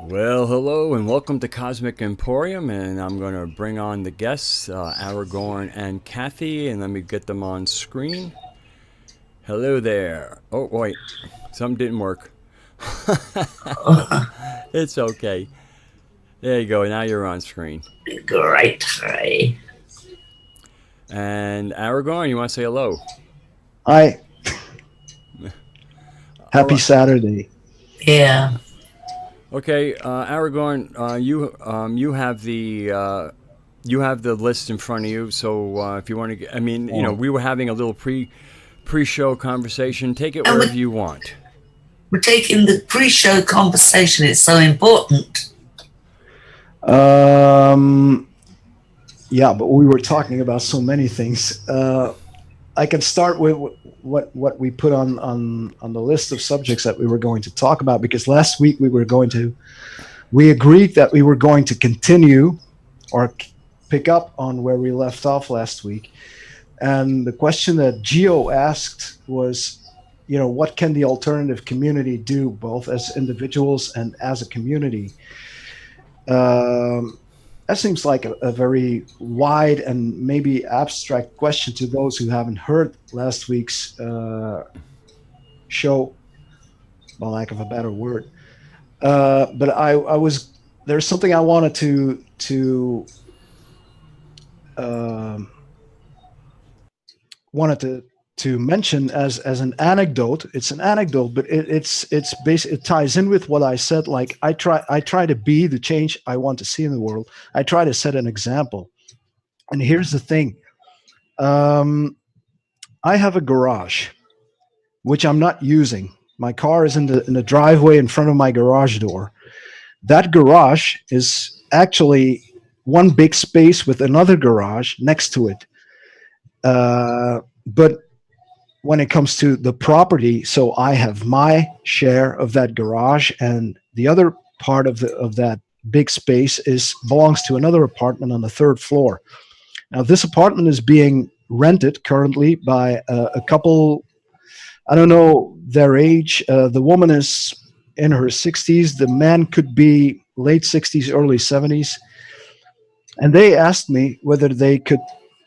Well, hello and welcome to Cosmic Emporium, and I'm going to bring on the guests, Aragorn and Kathy, and let me get them on screen. Hello there. Oh, wait, something didn't work. It's okay. There you go, now you're on screen. Great. Ray. And Aragorn, you want to say hello? Hi, All happy right. Saturday. Yeah. Okay, Aragorn, you have the list in front of you. So if you want to, we were having a little pre-show conversation. Take it And wherever you want. we're taking the pre-show conversation. It's so important. Um, yeah, but we were talking about so many things. I can start with what we put on the list of subjects that we were going to talk about, because last week we agreed that we were going to continue or pick up on where we left off last week. And the question that Gio asked was, what can the alternative community do, both as individuals and as a community? Um, that seems like a very wide and maybe abstract question to those who haven't heard last week's show, by lack of a better word. But I was there's something I wanted to um wanted to mention as an anecdote. It's an anecdote, but it ties in with what I said. Like I try to be the change I want to see in the world. I try to set an example. And here's the thing. Um, I have a garage which I'm not using. My car is in the driveway in front of my garage door. That garage is actually one big space with another garage next to it. But when it comes to the property, so I have my share of that garage, and the other part of that big space is belongs to another apartment on the third floor. Now, this apartment is being rented currently by a couple. I don't know their age. The woman is in her 60s. The man could be late 60s, early 70s. And they asked me whether they could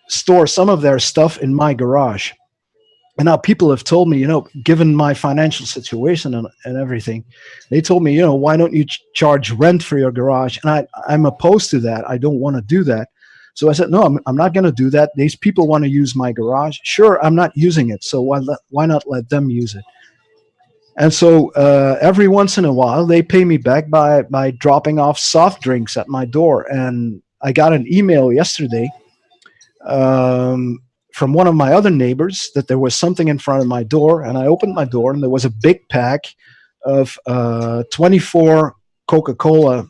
store some of their stuff in my garage. And now people have told me, given my financial situation and everything, they told me, why don't you charge rent for your garage? And I'm opposed to that. I don't want to do that. So I said, no, I'm not going to do that. These people want to use my garage. Sure, I'm not using it. So why not let them use it? And so every once in a while, they pay me back by dropping off soft drinks at my door. And I got an email yesterday um, from one of my other neighbors that there was something in front of my door. And I opened my door, and there was a big pack of 24 Coca-Cola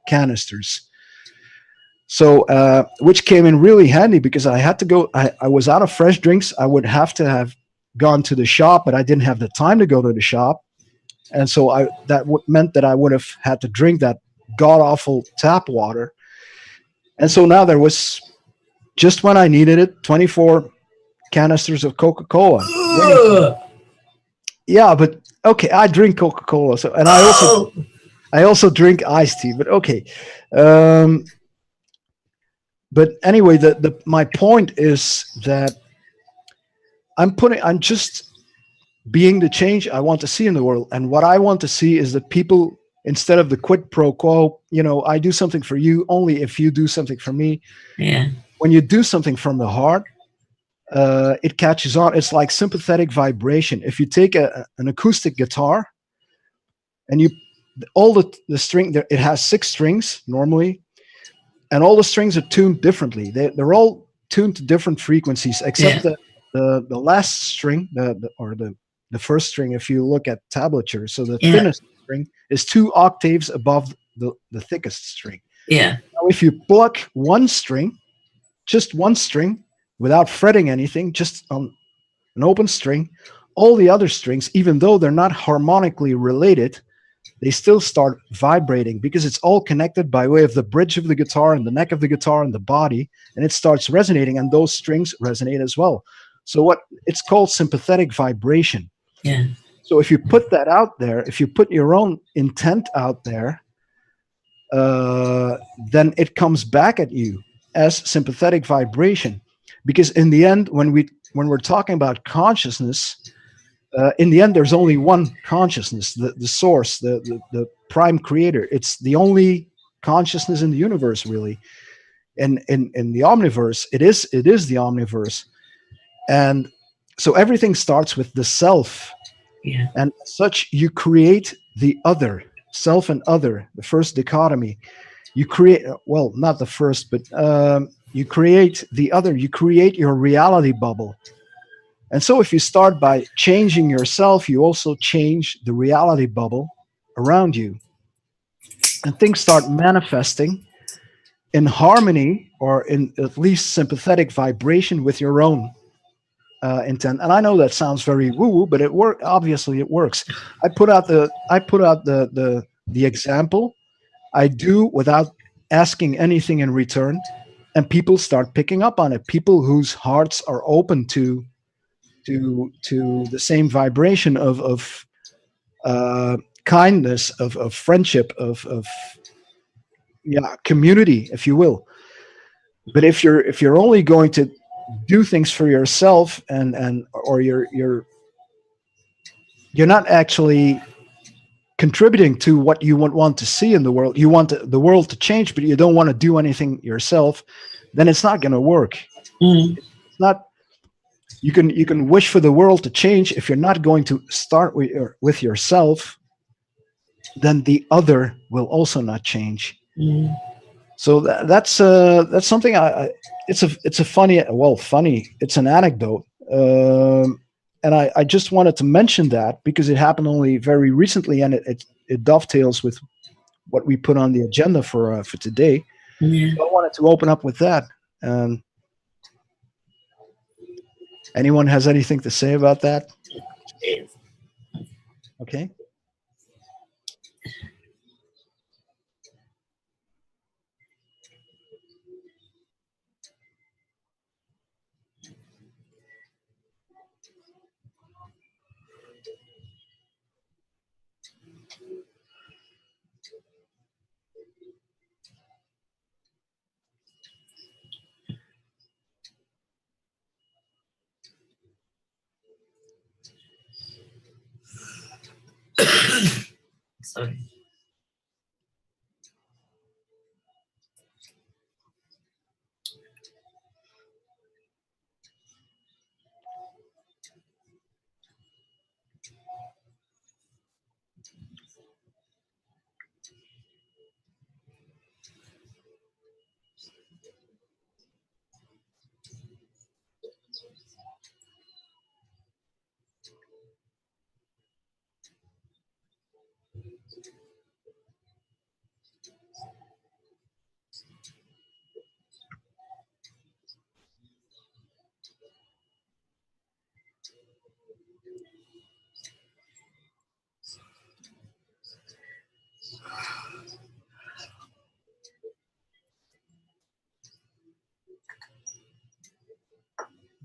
canisters. So, which came in really handy because I had to go. I was out of fresh drinks. I would have to have gone to the shop, but I didn't have the time to go to the shop, and so meant that I would have had to drink that god awful tap water. And so now there was, just when I needed it, 24 canisters of Coca Cola waiting for me. Ugh. Yeah, but okay, I drink Coca Cola, so and Oh, I also drink iced tea. But okay. Um, but anyway, the my point is that I'm just being the change I want to see in the world. And what I want to see is that people, instead of the quid pro quo, I do something for you only if you do something for me. yeah. When you do something from the heart, it catches on. It's like sympathetic vibration. If you take an acoustic guitar and all the string there, it has six strings normally, and all the strings are tuned differently. They're all tuned to different frequencies, except Yeah. the last string, the first string. If you look at tablature, so the Yeah. thinnest string is 2 octaves above the thickest string. Yeah. Now, if you pluck one string, just one string, without fretting anything, just on an open string, all the other strings, even though they're not harmonically related, they still start vibrating because it's all connected by way of the bridge of the guitar and the neck of the guitar and the body, and it starts resonating, and those strings resonate as well. So what it's called sympathetic vibration. Yeah. So if you put that out there, if you put your own intent out there, uh, then it comes back at you as sympathetic vibration. Because in the end, when we're talking about consciousness, in the end, there's only one consciousness, the source, the prime creator. It's the only consciousness in the universe, really. And in the omniverse, it is the omniverse. And so everything starts with the self. Yeah. And as such, you create the other, self and other, the first dichotomy. You create, well, not the first, but you create the other, you create your reality bubble. And so if you start by changing yourself, you also change the reality bubble around you. And things start manifesting in harmony, or in at least sympathetic vibration with your own intent. And I know that sounds very woo-woo, but it work. Obviously, it works. I put out the example. I do without asking anything in return, and people start picking up on it. People whose hearts are open to the same vibration of uh, kindness, of friendship, of yeah, community, if you will. But if you're only going to do things for yourself, and or you're not actually contributing to what you want to see in the world. You want the world to change, but you don't want to do anything yourself. Then it's not going to work. Mm. It's not. You can wish for the world to change. If you're not going to start with yourself, then the other will also not change. Mm. So that's something it's a funny, well, funny, it's an anecdote. And I just wanted to mention that because it happened only very recently, and it dovetails with what we put on the agenda for today. Yeah. So I wanted to open up with that. Um, Anyone has anything to say about that? Okay. Sorry.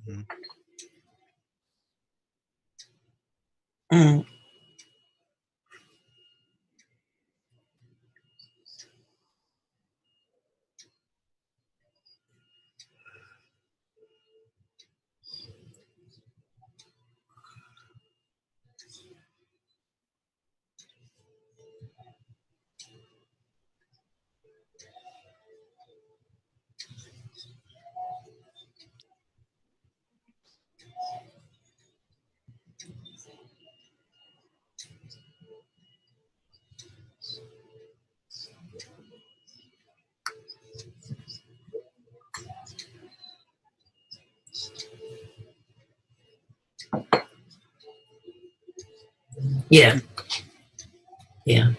Mhm. Mm. Yeah. Yeah.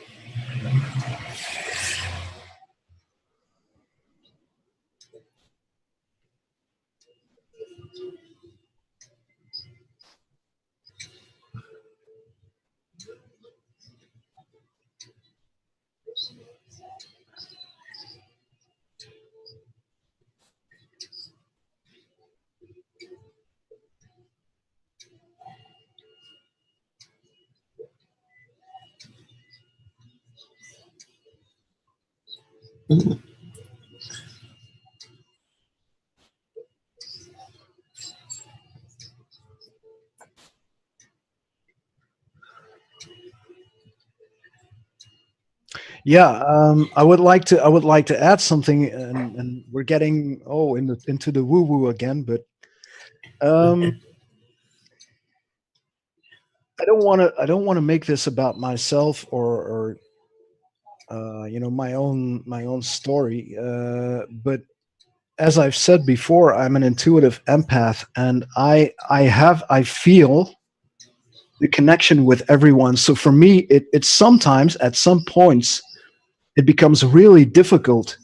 Mhm. Yeah, I would like to. I would like to add something, and we're getting into the woo woo again. But um, I don't want to. I don't want to make this about myself or my own story. But as I've said before, I'm an intuitive empath, and I feel the connection with everyone. So for me, it's sometimes at some points it becomes really difficult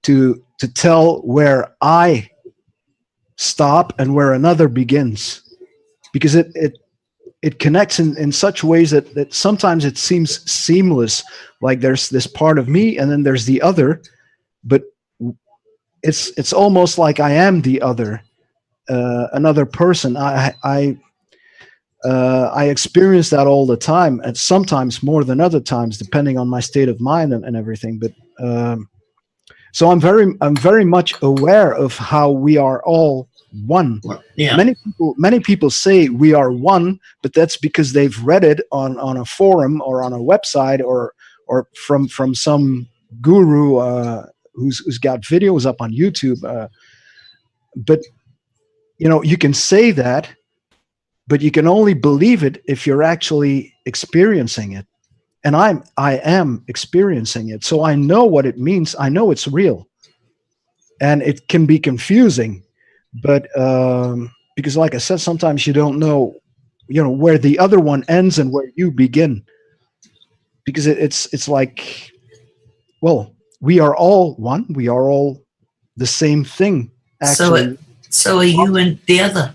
to tell where I stop and where another begins, because it connects in such ways that sometimes it seems seamless, like there's this part of me and then there's the other, but it's almost like I am the other, another person. I experience that all the time, and sometimes more than other times, depending on my state of mind and everything. But so I'm very much aware of how we are all one. Yeah. Many people say we are one, but that's because they've read it on a forum or on a website or from some guru who's got videos up on YouTube. But you can say that, but you can only believe it if you're actually experiencing it. And I am experiencing it, so I know what it means. I know it's real, and it can be confusing, but because, like I said, sometimes you don't know, where the other one ends and where you begin, because it's like, well, we are all one. We are all the same thing, actually. So are you and the other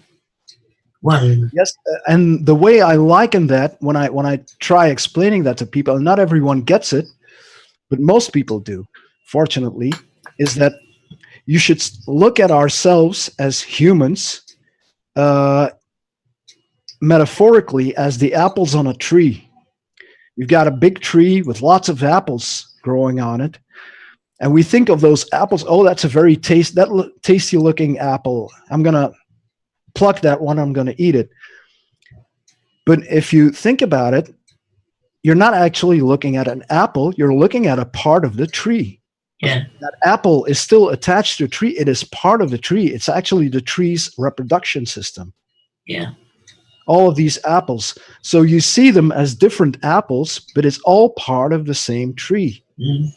one? Yes, and the way I liken that, when I try explaining that to people, and not everyone gets it, but most people do, fortunately, is that you should look at ourselves as humans, metaphorically, as the apples on a tree. You've got a big tree with lots of apples growing on it, and we think of those apples. Oh, that's a very tasty looking apple. I'm gonna pluck that one. I'm gonna eat it. But if you think about it, you're not actually looking at an apple. You're looking at a part of the tree. Yeah. That apple is still attached to the tree. It is part of the tree. It's actually the tree's reproduction system. Yeah. All of these apples. So you see them as different apples, but it's all part of the same tree. Mm.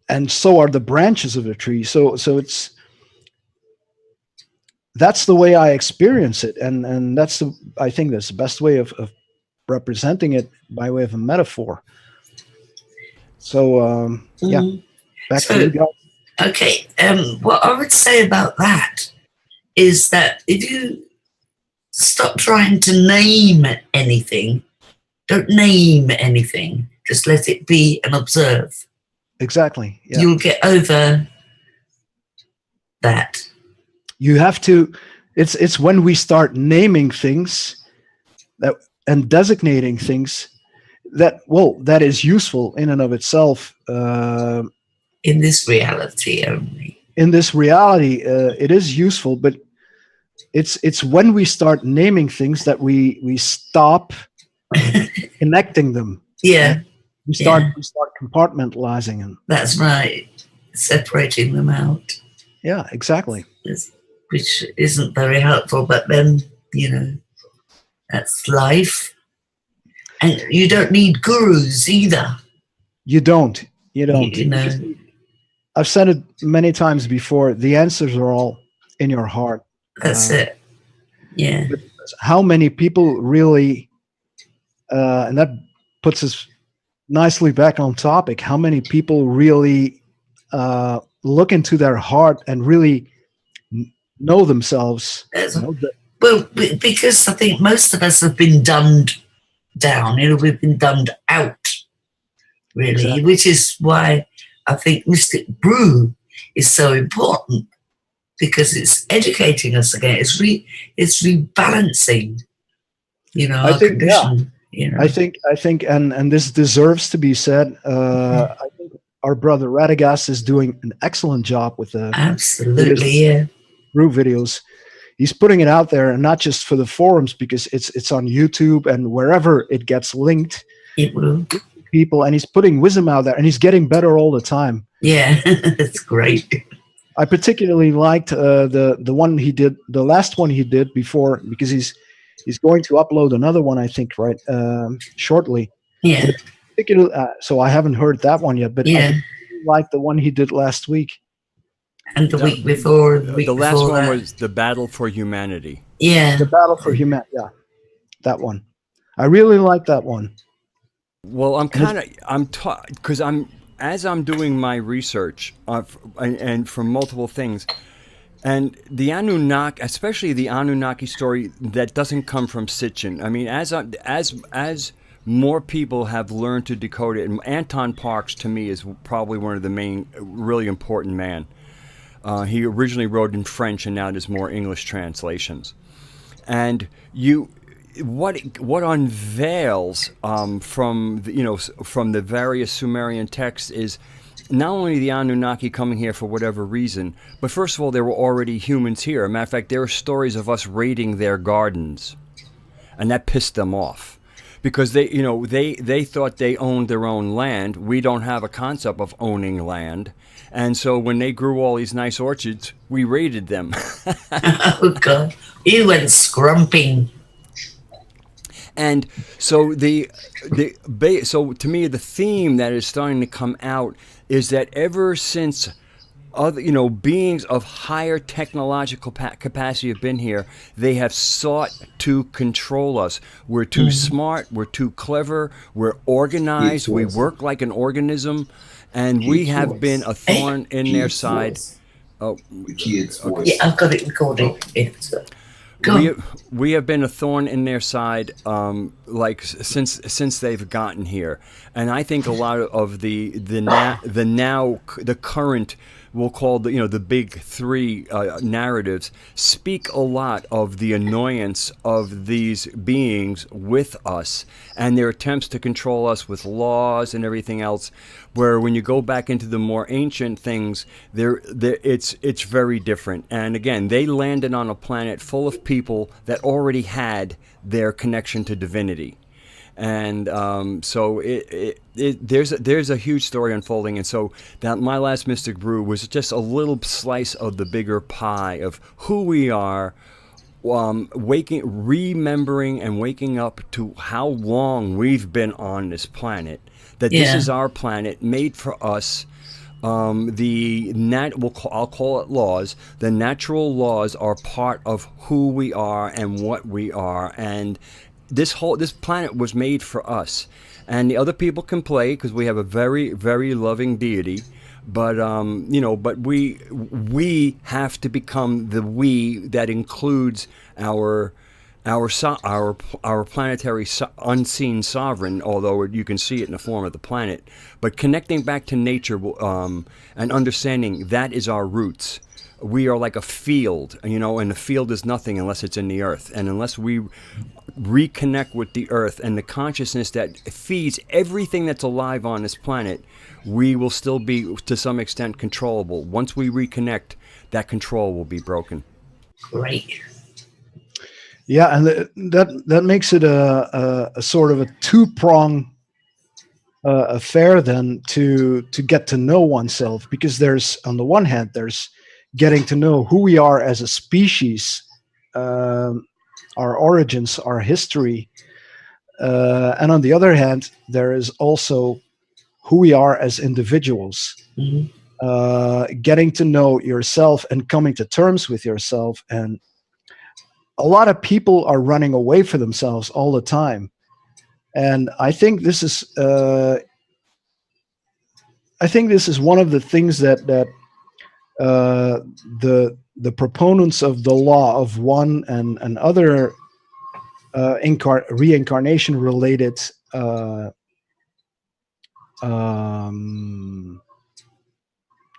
And so are the branches of the tree. So that's the way I experience it, and I think that's the best way of representing it, by way of a metaphor. So yeah, back to you guys. Okay, what I would say about that is that if you stop trying to name anything, don't name anything, just let it be and observe. Exactly. Yeah. You'll get over that. You have to. It's when we start naming things and designating things that is useful in and of itself. In this reality only. In this reality, it is useful, but it's when we start naming things that we stop connecting them. Yeah. We start compartmentalizing them. That's right. Separating them out. Yeah, exactly. Which isn't very helpful, but then, that's life. And you don't need gurus either. You don't. You I've said it many times before, the answers are all in your heart. That's it. Yeah. But how many people really, and that puts us nicely back on topic, how many people really look into their heart and really know themselves? Well, because I think most of us have been dumbed down, we've been dumbed out, really, exactly. Which is why I think Mystic Brew is so important, because it's educating us again. It's rebalancing, I our think, condition. You know, I think, and this deserves to be said. I think our brother Radagast is doing an excellent job with his absolutely, yeah, brew videos. He's putting it out there, and not just for the forums, because it's on YouTube and wherever it gets linked. it will. People, and he's putting wisdom out there, and he's getting better all the time. Yeah, it's great. I particularly liked the one he did, the last one he did before, because he's going to upload another one, I think, right, shortly. Yeah, But particularly, so I haven't heard that one yet, but I yeah. like the one he did last week. And the week before, the week The last before one that. was The Battle for Humanity. Yeah, The Battle for Humanity. Yeah, that one. I really like that one. Well, because as I'm doing my research and for multiple things, and the Anunnaki, especially the Anunnaki story that doesn't come from Sitchin. I mean, as more people have learned to decode it, and Anton Parks to me is probably one of the main, really important man. He originally wrote in French, and now there's more English translations. And what unveils from the various Sumerian texts is not only the Anunnaki coming here for whatever reason, but first of all, there were already humans here. Matter of fact, there are stories of us raiding their gardens, and that pissed them off. Because they thought they owned their own land. We don't have a concept of owning land. And so when they grew all these nice orchards, we raided them. oh God, you went scrumping. And so so to me, the theme that is starting to come out is that ever since other beings of higher technological capacity have been here, they have sought to control us. We're too smart, we're too clever, we're organized, we work like an organism, and we have been a thorn in their side. Oh, Yeah, I've got it recorded. Yeah, so. We have been a thorn in their side, like since they've gotten here, and I think a lot of the current, we'll call the big three narratives, speak a lot of the annoyance of these beings with us and their attempts to control us with laws and everything else. Where when you go back into the more ancient things, it's very different. And again, they landed on a planet full of people that already had their connection to divinity. And so there's a huge story unfolding, and so that my last Mystic Brew was just a little slice of the bigger pie of who we are, remembering and waking up to how long we've been on this planet. That this is our planet, made for us. I'll call it laws. The natural laws are part of who we are and what we are, and this planet was made for us, and the other people can play because we have a very, very loving deity. But but we have to become the we that includes our planetary unseen sovereign, although you can see it in the form of the planet. But connecting back to nature and understanding that is our roots. We are like a field, and the field is nothing unless it's in the earth. And unless we reconnect with the earth and the consciousness that feeds everything that's alive on this planet, we will still be, to some extent, controllable. Once we reconnect, that control will be broken. Great. Yeah, and that makes it a sort of a two-prong affair then to get to know oneself, because there's, on the one hand, there's getting to know who we are as a species, our origins, our history, and on the other hand, there is also who we are as individuals. Getting to know yourself and coming to terms with yourself. And a lot of people are running away from themselves all the time, and I think this is one of the things that the proponents of the law of one and other reincarnation related I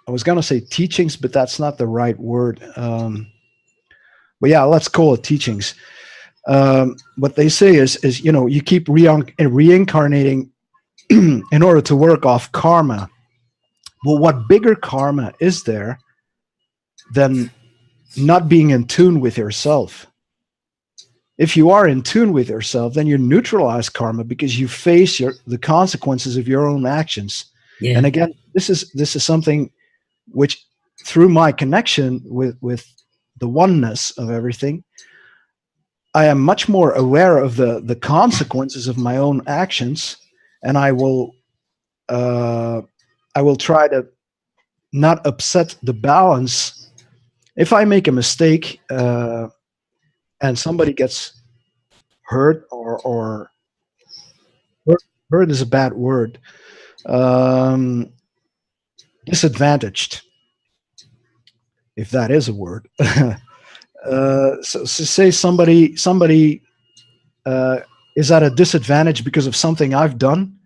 was going to say teachings, but that's not the right word. But yeah, let's call it teachings. what they say is you keep reincarnating in order to work off karma. Well, what bigger karma is there than not being in tune with yourself? If you are in tune with yourself, then you neutralize karma because you face the consequences of your own actions. Yeah. And again, this is something which, through my connection with the oneness of everything, I am much more aware of the consequences of my own actions, and I will try to not upset the balance. If I make a mistake and somebody gets hurt, or hurt is a bad word, disadvantaged, if that is a word. So say somebody is at a disadvantage because of something I've done.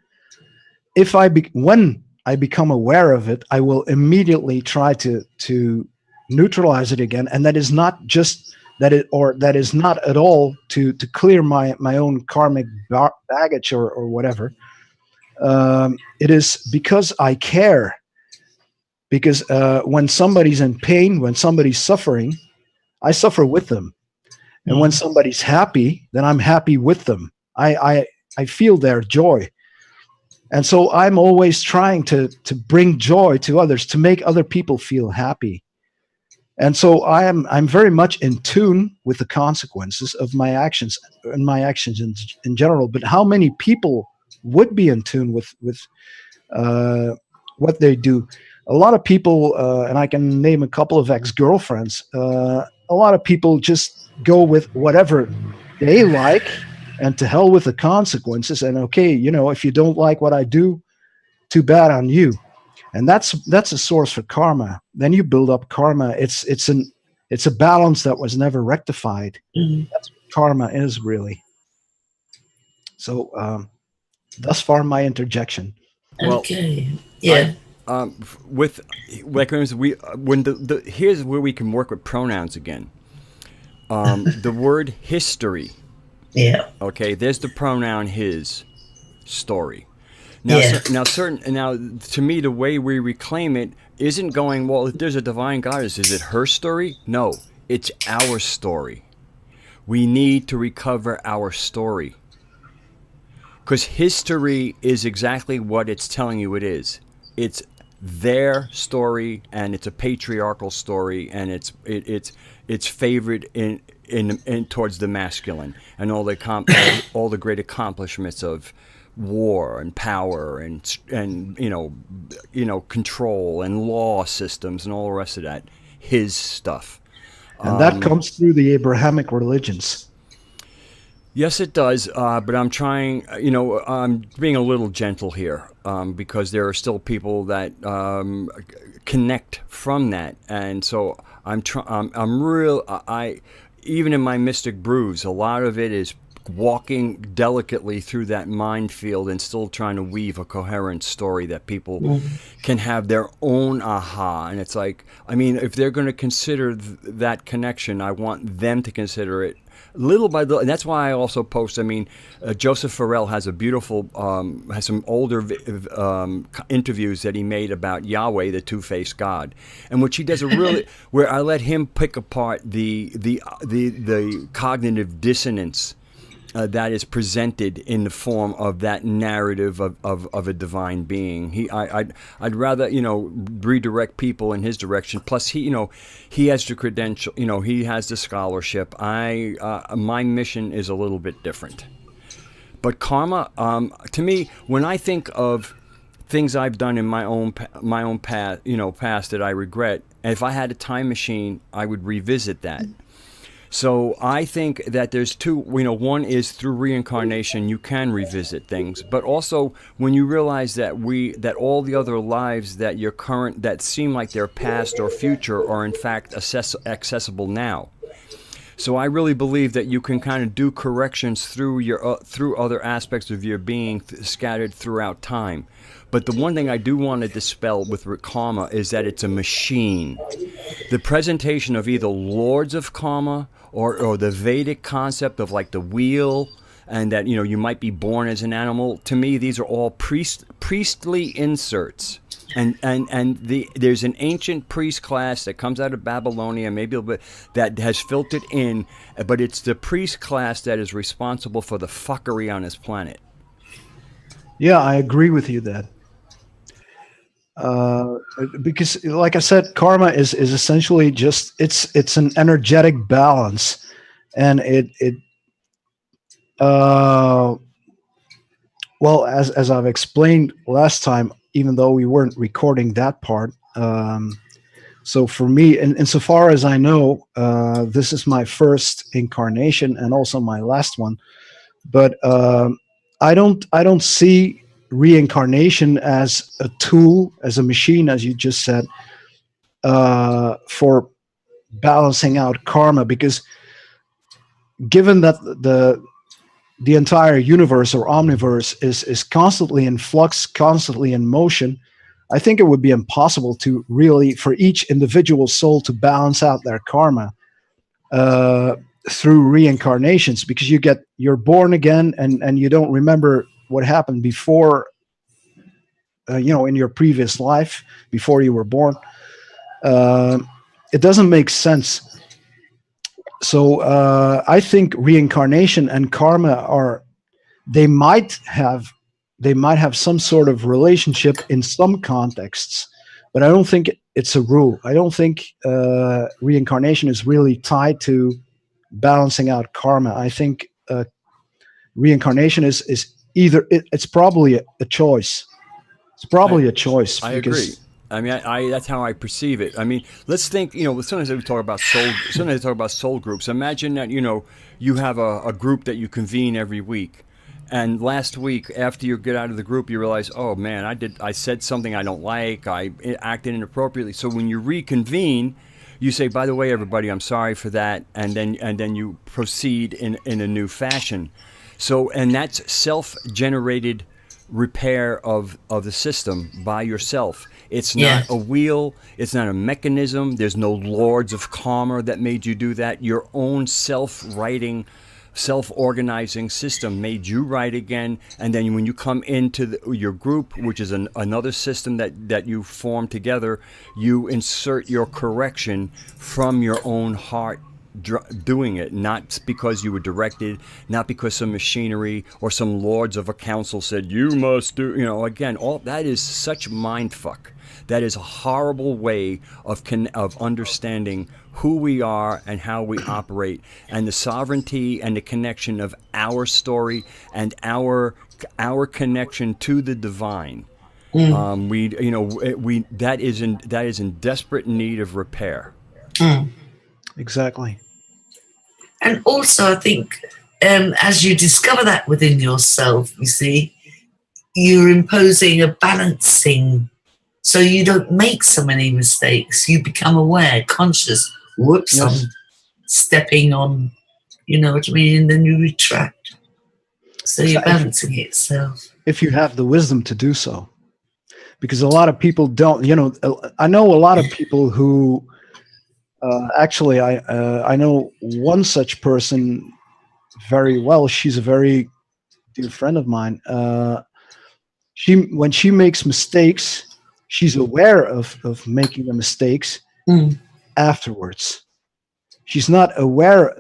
When I become aware of it, I will immediately try to neutralize it again, and that is not just that is not at all to clear my own karmic baggage or whatever. It is because I care. Because when somebody's in pain, when somebody's suffering, I suffer with them. And when somebody's happy, then I'm happy with them. I feel their joy. And so I'm always trying to bring joy to others, to make other people feel happy. And so I'm very much in tune with the consequences of my actions and my actions in general. But how many people would be in tune with what they do? A lot of people, and I can name a couple of ex-girlfriends, a lot of people just go with whatever they like, and to hell with the consequences. And okay, if you don't like what I do, too bad on you. And that's a source for karma. Then you build up karma. It's a balance that was never rectified. That's what karma is, really. So thus far, my interjection. Well, Okay. Yeah. With like here's where we can work with pronouns again. The word history. Yeah. Okay, there's the pronoun his story. Now, Yeah. now, to me, the way we reclaim it isn't going, well, if there's a divine goddess, is it her story? No, it's our story. We need to recover our story. Because history is exactly what it's telling you it is. It's their story, and it's a patriarchal story, and it's favored in towards the masculine, and all the great accomplishments of war and power and control and law systems and all the rest of that. His stuff. And that comes through the Abrahamic religions. Yes, it does, but I'm trying, I'm being a little gentle here, because there are still people that connect from that, and so even in my mystic brews, a lot of it is walking delicately through that minefield and still trying to weave a coherent story that people can have their own aha. And it's like, if they're going to consider that connection, I want them to consider it little by little. And that's why I also post, Joseph Farrell has a beautiful, has some older interviews that he made about Yahweh, the two-faced God, and which he does a really, where I let him pick apart the cognitive dissonance that is presented in the form of that narrative of a divine being. I'd rather redirect people in his direction. Plus he has the credential. He has the scholarship. My mission is a little bit different. But karma, to me, when I think of things I've done in my own past, past that I regret, and if I had a time machine, I would revisit that. So I think that there's two, one is through reincarnation, you can revisit things, but also when you realize that all the other lives that your current, that seem like they're past or future, are in fact accessible now. So I really believe that you can kind of do corrections through your through other aspects of your being scattered throughout time. But the one thing I do want to dispel with karma is that it's a machine. The presentation of either lords of karma or the Vedic concept of like the wheel, and that you might be born as an animal. To me, these are all priestly inserts. And there's an ancient priest class that comes out of Babylonia, maybe a little bit, that has filtered in, but it's the priest class that is responsible for the fuckery on this planet. Yeah, I agree with you that. Because, like I said, karma is essentially just it's an energetic balance, and well, as I've explained last time, even though we weren't recording that part. So for me, insofar as I know, this is my first incarnation and also my last one. But I don't see reincarnation as a tool, as a machine, as you just said, for balancing out karma. Because given that the entire universe or omniverse is constantly in flux, constantly in motion, I think it would be impossible to really, for each individual soul to balance out their karma through reincarnations, because you're born again and you don't remember what happened before, in your previous life, before you were born. It doesn't make sense. So I think reincarnation and karma they might have some sort of relationship in some contexts, but I don't think it's a rule. I don't think reincarnation is really tied to balancing out karma. I think reincarnation is either it's probably a choice. It's probably a choice. I agree. I mean, that's how I perceive it. I mean, let's think, sometimes we talk about soul groups. Imagine that, you have a group that you convene every week. And last week, after you get out of the group, you realize, oh man, I said something I don't like. I acted inappropriately. So when you reconvene, you say, by the way, everybody, I'm sorry for that. And then you proceed in a new fashion. So, and that's self-generated repair of the system by yourself. It's not a wheel. It's not a mechanism. There's no lords of karma that made you do that. Your own self-writing, self-organizing system made you right again. And then when you come into your group, which is another system that you form together, you insert your correction from your own heart, doing it, not because you were directed, not because some machinery or some lords of a council said you must do. Again, all that is such mind fuck. That is a horrible way of understanding who we are and how we operate, and the sovereignty and the connection of our story and our connection to the divine. That is in desperate need of repair. Exactly. And also, I think as you discover that within yourself, you see, you're imposing a balancing, so you don't make so many mistakes. You become aware, conscious. Whoops, yes. I'm stepping on, you know what I mean? And then you retract. So you're balancing itself. If you have the wisdom to do so. Because a lot of people don't, I know a lot of people who, actually, I know one such person very well. She's a very dear friend of mine. When she makes mistakes, she's aware of making the mistakes afterwards. She's not aware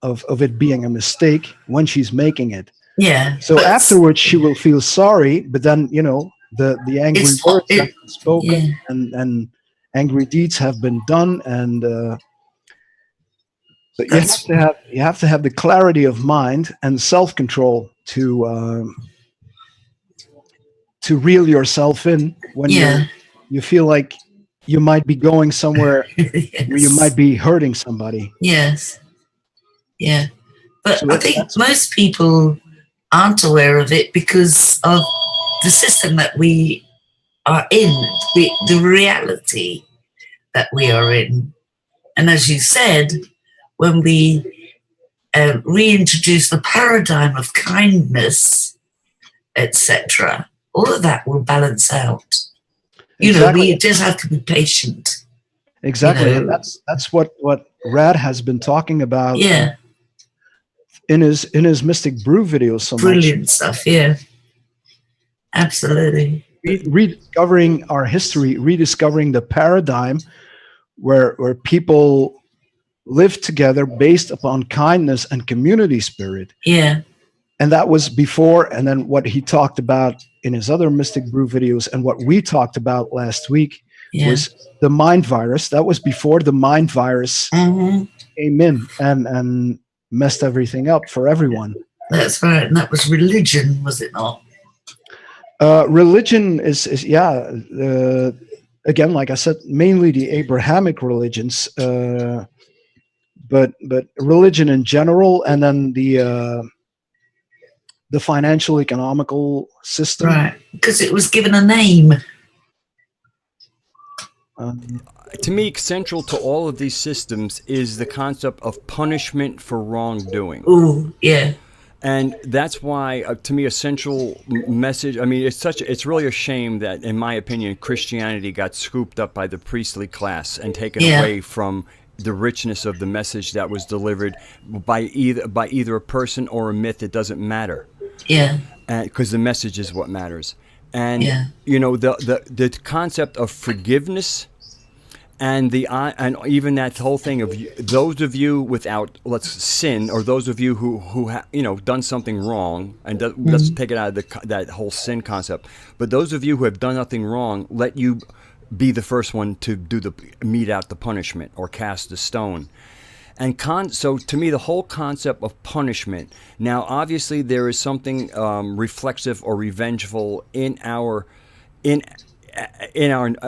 of it being a mistake when she's making it. Yeah. So afterwards, she will feel sorry, but then the angry words have been spoken, and angry deeds have been done, and but you have to have the clarity of mind and self-control to reel yourself in when you feel like you might be going somewhere where you might be hurting somebody. Yes. Yeah. But so I think most people aren't aware of it because of the system that we are in, the reality that we are in. And as you said, when we reintroduce the paradigm of kindness, etc., all of that will balance out. We just have to be patient. Exactly, and that's what Rad has been talking about. Yeah, in his Mystic Brew videos so brilliant much. Stuff. Yeah, absolutely. Rediscovering our history, rediscovering the paradigm where people live together based upon kindness and community spirit. Yeah. And that was before, and then what he talked about in his other Mystic Brew videos, and what we talked about last week was the mind virus. That was before the mind virus came in and messed everything up for everyone. That's right, and that was religion, was it not? Religion is again, like I said, mainly the Abrahamic religions, but religion in general, and then the financial economical system, right? Because it was given a name. To me, central to all of these systems is the concept of punishment for wrongdoing. Ooh, yeah. And that's why, to me, a central message. I mean, it's really a shame that, in my opinion, Christianity got scooped up by the priestly class and taken away from the richness of the message that was delivered by either a person or a myth. It doesn't matter. Yeah. Because the message is what matters. And the concept of forgiveness. And even that whole thing of those of you without sin, or those of you who done something wrong, and let's take it out of that whole sin concept. But those of you who have done nothing wrong, let you be the first one to mete out the punishment or cast the stone. And so to me, the whole concept of punishment. Now, obviously, there is something reflexive or revengeful in our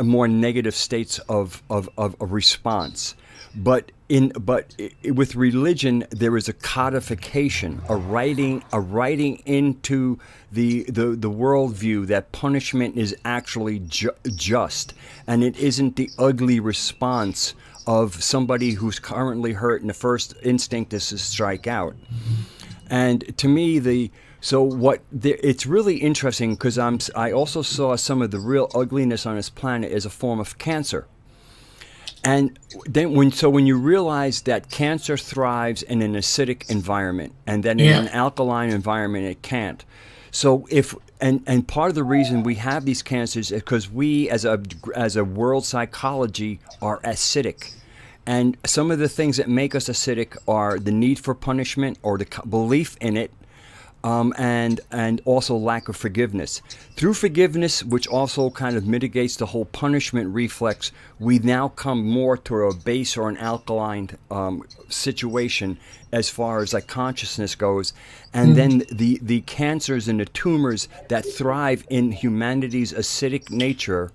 more negative states of response, but with religion there is a codification, a writing into the worldview that punishment is actually just, and it isn't the ugly response of somebody who's currently hurt, and the first instinct is to strike out. And to me, it's really interesting because I also saw some of the real ugliness on this planet as a form of cancer. And then when you realize that cancer thrives in an acidic environment, and then in an alkaline environment it can't. So and part of the reason we have these cancers is because we as a world psychology are acidic. And some of the things that make us acidic are the need for punishment or the belief in it. And also lack of forgiveness. Through forgiveness, which also kind of mitigates the whole punishment reflex, we now come more to a base or an alkaline situation as far as like consciousness goes. And then the cancers and the tumors that thrive in humanity's acidic nature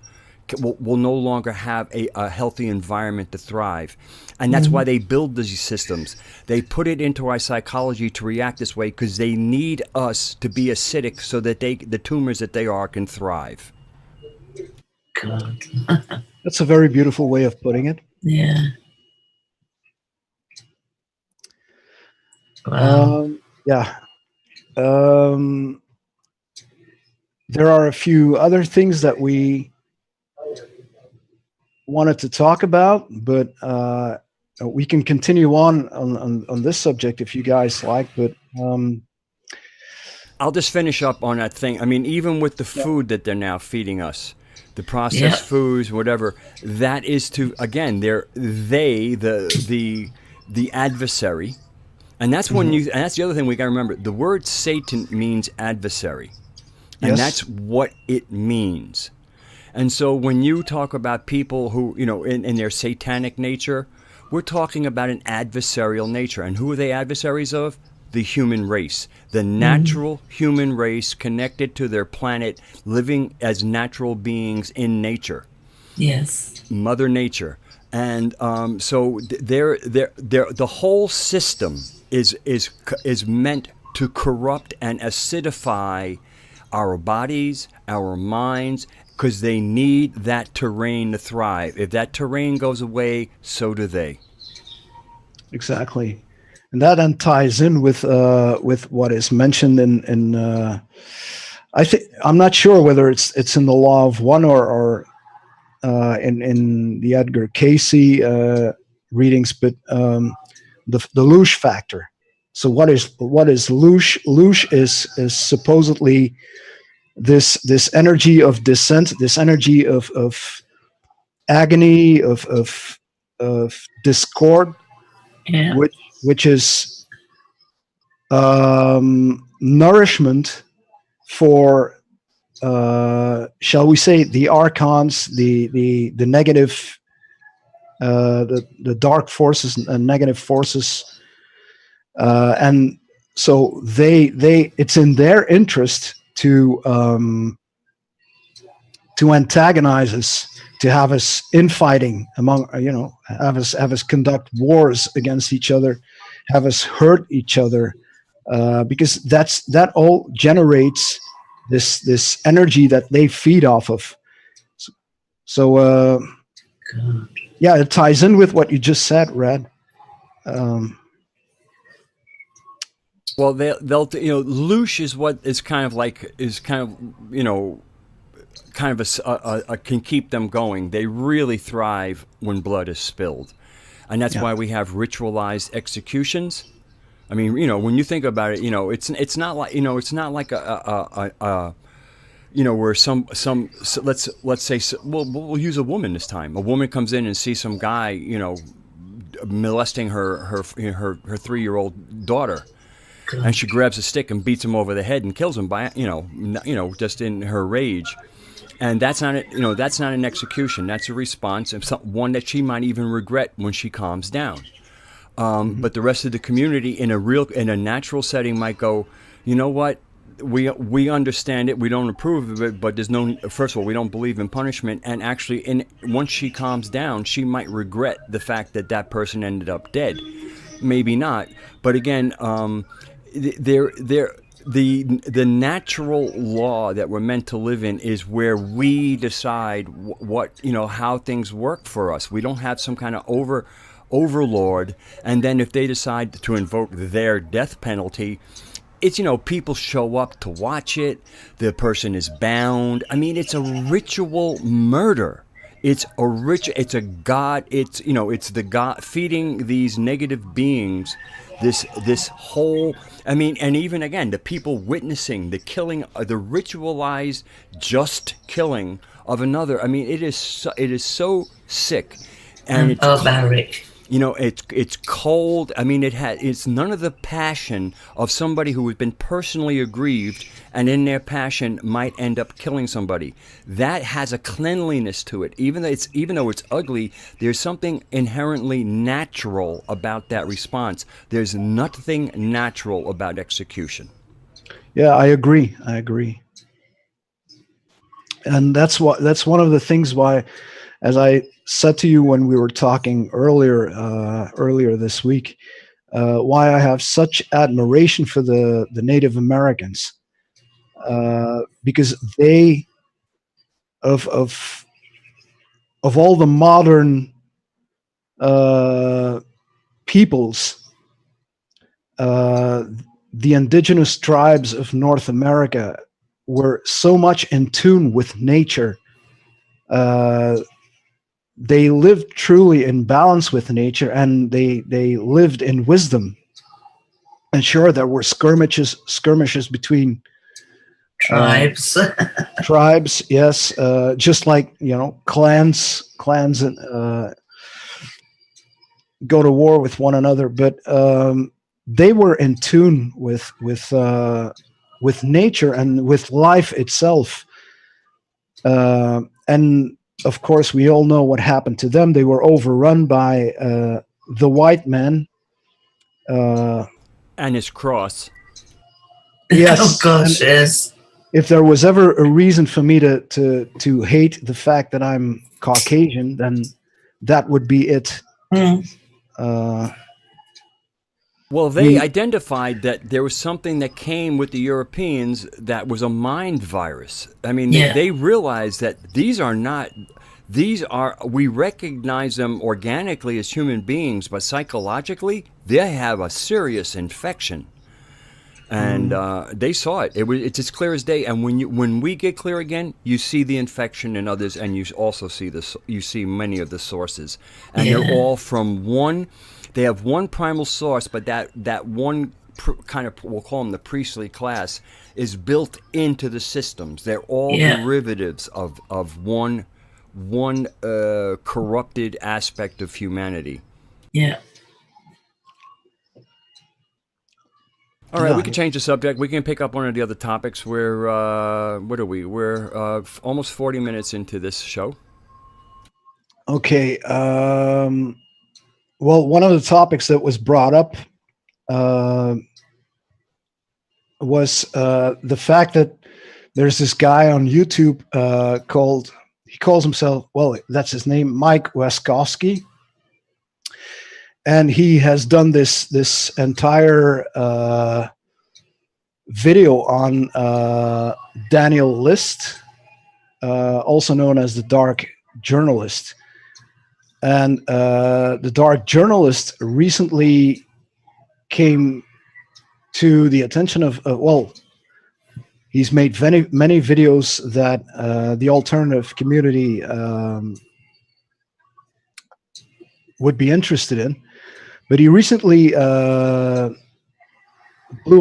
will no longer have a healthy environment to thrive. And that's why they build these systems. They put it into our psychology to react this way because they need us to be acidic so that the tumors that they are can thrive. God. That's a very beautiful way of putting it. Yeah. Wow. There are a few other things that we wanted to talk about, but we can continue on this subject if you guys like. But I'll just finish up on that thing. I mean, even with the food that they're now feeding us, the processed foods, whatever, that is to, again, the adversary. And that's and that's the other thing we got to remember. The word Satan means adversary. And that's what it means. And so when you talk about people who, in their satanic nature, we're talking about an adversarial nature. And who are they adversaries of? The human race. The natural human race connected to their planet, living as natural beings in nature. Yes. Mother Nature. And so the whole system is meant to corrupt and acidify our bodies, our minds, because they need that terrain to thrive. If that terrain goes away, so do they. Exactly, and that then ties in with what is mentioned in I think I'm not sure whether it's in the Law of One or in the Edgar Casey readings, but the Loosh factor. So what is Loosh? Loosh is supposedly this energy of dissent, this energy of agony, of discord, Yeah. which is nourishment for shall we say the archons, the negative, the dark forces and negative forces, and so they it's in their interest to antagonize us, to have us infighting among, have us conduct wars against each other, have us hurt each other, because that all generates this energy that they feed off of. So God. yeah, it ties in with what you just said, Red. Um, Well, they'll Loosh is what is kind of like kind of a can keep them going. They really thrive when blood is spilled, and that's yeah, why we have ritualized executions. I mean, when you think about it, it's not like it's not like a where let's say we'll use a woman this time. A woman comes in and sees some guy molesting her 3-year-old daughter, and she grabs a stick and beats him over the head and kills him by just in her rage. And that's not that's not an execution. That's a response, and one that she might even regret when she calms down. But the rest of the community in a natural setting might go, you know what? We understand it. We don't approve of it. But there's no. First of all, we don't believe in punishment. And actually, once she calms down, she might regret the fact that person ended up dead. Maybe not. But again, the natural law that we're meant to live in is where we decide how things work for us. We don't have some kind of overlord, and then if they decide to invoke their death penalty, it's people show up to watch it. The person is bound. I mean, it's a ritual murder. It's a god. It's the god feeding these negative beings this whole. I mean, and even again, the people witnessing the killing, the ritualized just killing of another. I mean, it is so sick, and it's barbaric. It's cold. I mean, it's none of the passion of somebody who has been personally aggrieved and in their passion might end up killing somebody. That has a cleanliness to it. Even though it's ugly, there's something inherently natural about that response. There's nothing natural about execution. yeah, I agree. And that's one of the things why, as I said to you when we were talking earlier this week, why I have such admiration for the Native Americans, because they of all the modern peoples, the indigenous tribes of North America were so much in tune with nature. They lived truly in balance with nature, and they lived in wisdom. And sure, there were skirmishes between Tribes. tribes, yes, just like clans and go to war with one another, but they were in tune with nature and with life itself. And of course, we all know what happened to them. They were overrun by the white man. And his cross. Yes. Oh gosh, yes. If there was ever a reason for me to hate the fact that I'm Caucasian, then that would be it. Well, they identified that there was something that came with the Europeans that was a mind virus. I mean, they realized that these are not We recognize them organically as human beings, but psychologically, they have a serious infection. And they saw it. It's as clear as day. And when we get clear again, you see the infection in others, and you also see this. You see many of the sources, and they're all from one. They have one primal source, but that one kind of, we'll call them the priestly class, is built into the systems. They're all derivatives of one corrupted aspect of humanity. Yeah. All right, we can change the subject. We can pick up one of the other topics. What are we? We're almost 40 minutes into this show. Okay. Well, one of the topics that was brought up was the fact that there's this guy on YouTube he calls himself, well, that's his name, Mike Waskowski. And he has done this entire video on Daniel List, also known as the Dark Journalist. And the Dark Journalist recently came to the attention of, he's made many videos that the alternative community would be interested in. But he recently blew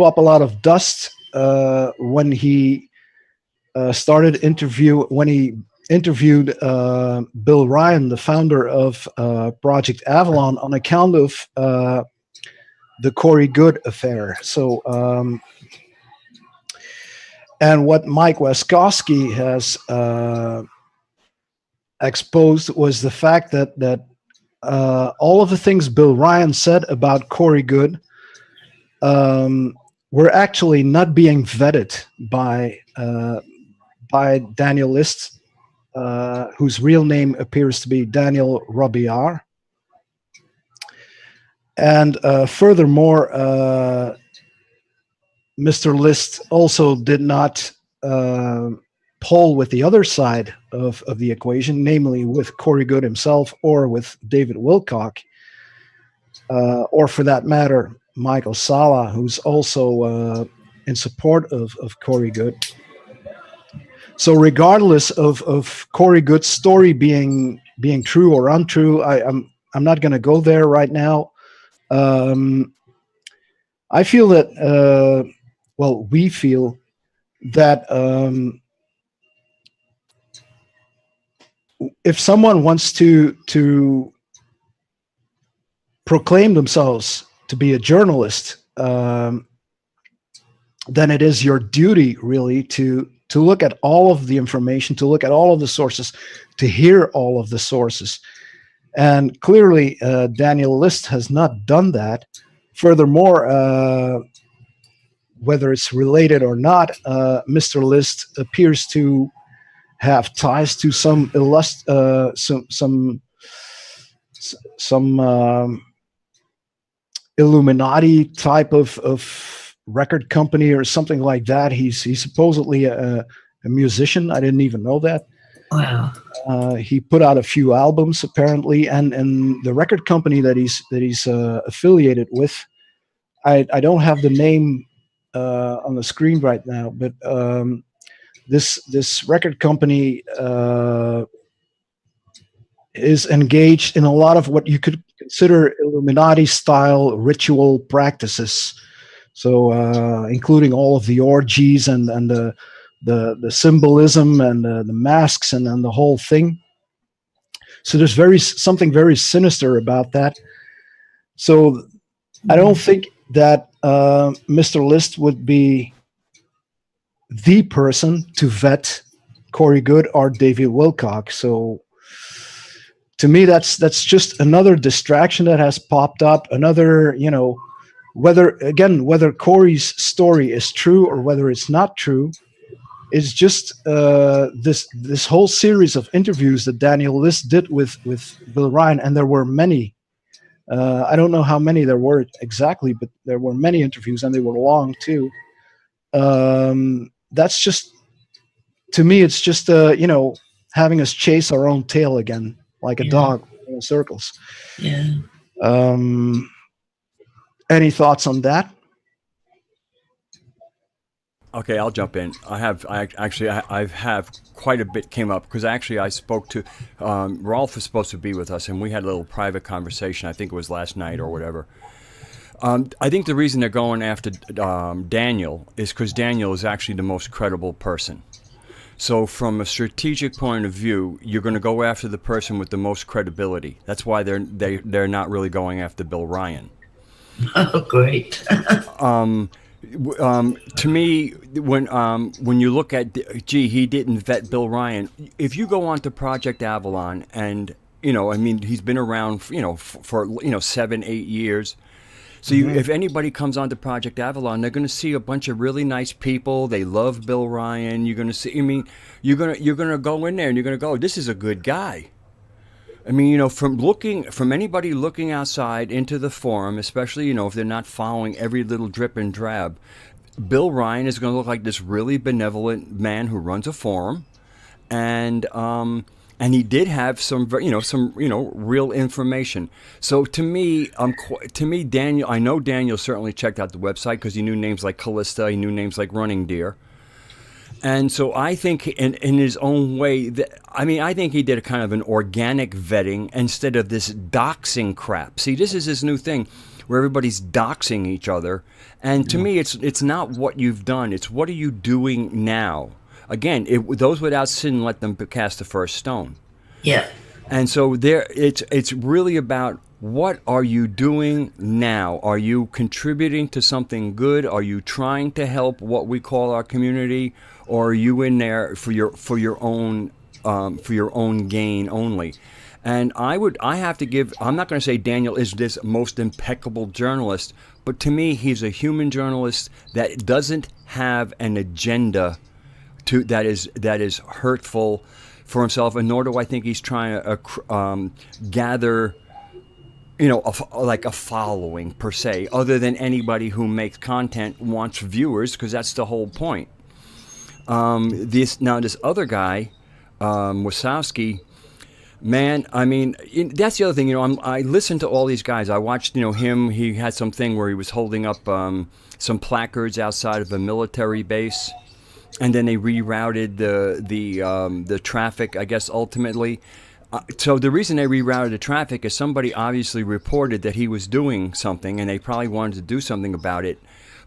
up a lot of dust when he interviewed Bill Ryan, the founder of Project Avalon, on account of the Corey Goode affair. So, and what Mike Waskowski has exposed was the fact that all of the things Bill Ryan said about Corey Goode were actually not being vetted by Daniel List, whose real name appears to be Daniel Robillard. And furthermore, Mr. List also did not poll with the other side of the equation, namely with Corey Goode himself or with David Wilcock, or for that matter, Michael Sala, who's also in support of Corey Goode. So regardless of Corey Goode's story being true or untrue, I'm not going to go there right now. I feel that, we feel that if someone wants to proclaim themselves to be a journalist, then it is your duty really to look at all of the information, to look at all of the sources, to hear all of the sources. And clearly, Daniel List has not done that. Furthermore, whether it's related or not, Mr. List appears to have ties to some Illuminati type of record company or something like that. He's supposedly a musician. I didn't even know that. Wow. He put out a few albums apparently, and the record company that he's affiliated with, I don't have the name on the screen right now, but this record company is engaged in a lot of what you could consider Illuminati style ritual practices. So including all of the orgies and the symbolism and the masks and the whole thing. So there's something very sinister about that. So I don't think that Mr. List would be the person to vet Corey Goode or David Wilcock. So to me, that's just another distraction that has popped up. Another, whether Corey's story is true or whether it's not true, is just this whole series of interviews that Daniel List did with Bill Ryan, and there were many. I don't know how many there were exactly, but there were many interviews, and they were long too. That's just, to me, it's just having us chase our own tail again, like a Yeah. dog in circles. Yeah. Any thoughts on that? Okay, I'll jump in. I have quite a bit came up because actually I spoke to Rolf was supposed to be with us, and we had a little private conversation. I think it was last night or whatever. I think the reason they're going after Daniel is because Daniel is actually the most credible person. So from a strategic point of view, you're going to go after the person with the most credibility. That's why they're not really going after Bill Ryan. Oh, great. To me, when you look at, gee, he didn't vet Bill Ryan. If you go on to Project Avalon, and I mean, he's been around, for 7, 8 years. So if anybody comes onto Project Avalon, they're going to see a bunch of really nice people. They love Bill Ryan. You're going to see. I mean, you're going to go in there and you're going to go, this is a good guy. I mean, from anybody looking outside into the forum, especially, if they're not following every little drip and drab, Bill Ryan is going to look like this really benevolent man who runs a forum, and he did have some real information. So to me, Daniel, I know Daniel certainly checked out the website because he knew names like Callista, he knew names like Running Deer. And so I think in his own way, I think he did a kind of an organic vetting instead of this doxing crap. See, this is this new thing where everybody's doxing each other. And to me, it's not what you've done. It's what are you doing now? Again, those without sin, let them cast the first stone. Yeah. And so it's really about what are you doing now? Are you contributing to something good? Are you trying to help what we call our community? Or are you in there for your own gain only? And I have to give. I'm not going to say Daniel is this most impeccable journalist, but to me, he's a human journalist that doesn't have an agenda that is hurtful for himself, and nor do I think he's trying to gather, like a following per se, other than anybody who makes content wants viewers, because that's the whole point. This other guy, Wasowski, man, I mean, that's the other thing. I listened to all these guys. I watched, him. He had something where he was holding up some placards outside of a military base, and then they rerouted the traffic, I guess, ultimately. So the reason they rerouted the traffic is somebody obviously reported that he was doing something, and they probably wanted to do something about it.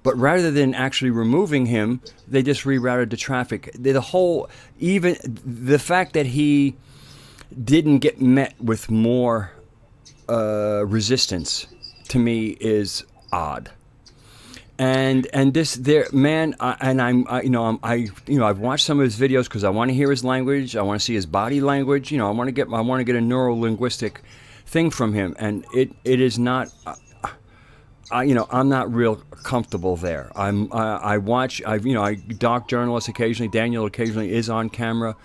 But rather than actually removing him, they just rerouted the traffic. Even the fact that he didn't get met with more resistance, to me, is odd. And this there, man, I've watched some of his videos because I want to hear his language. I want to see his body language. I want to get a neuro-linguistic thing from him, and it is not. I'm not real comfortable there. I doc journalists occasionally. Daniel occasionally is on camera,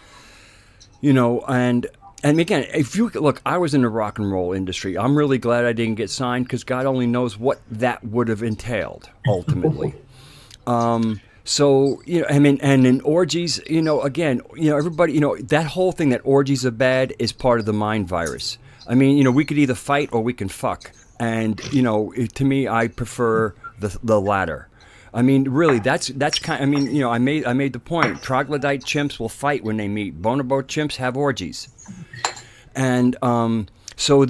and again, if you look, I was in the rock and roll industry. I'm really glad I didn't get signed because God only knows what that would have entailed ultimately. So, and in orgies, again, everybody, that whole thing that orgies are bad is part of the mind virus. I mean, we could either fight or we can fuck. And, to me, I prefer the latter. I mean, really, that's kind. I mean, I made the point. Troglodyte chimps will fight when they meet. Bonobo chimps have orgies, and so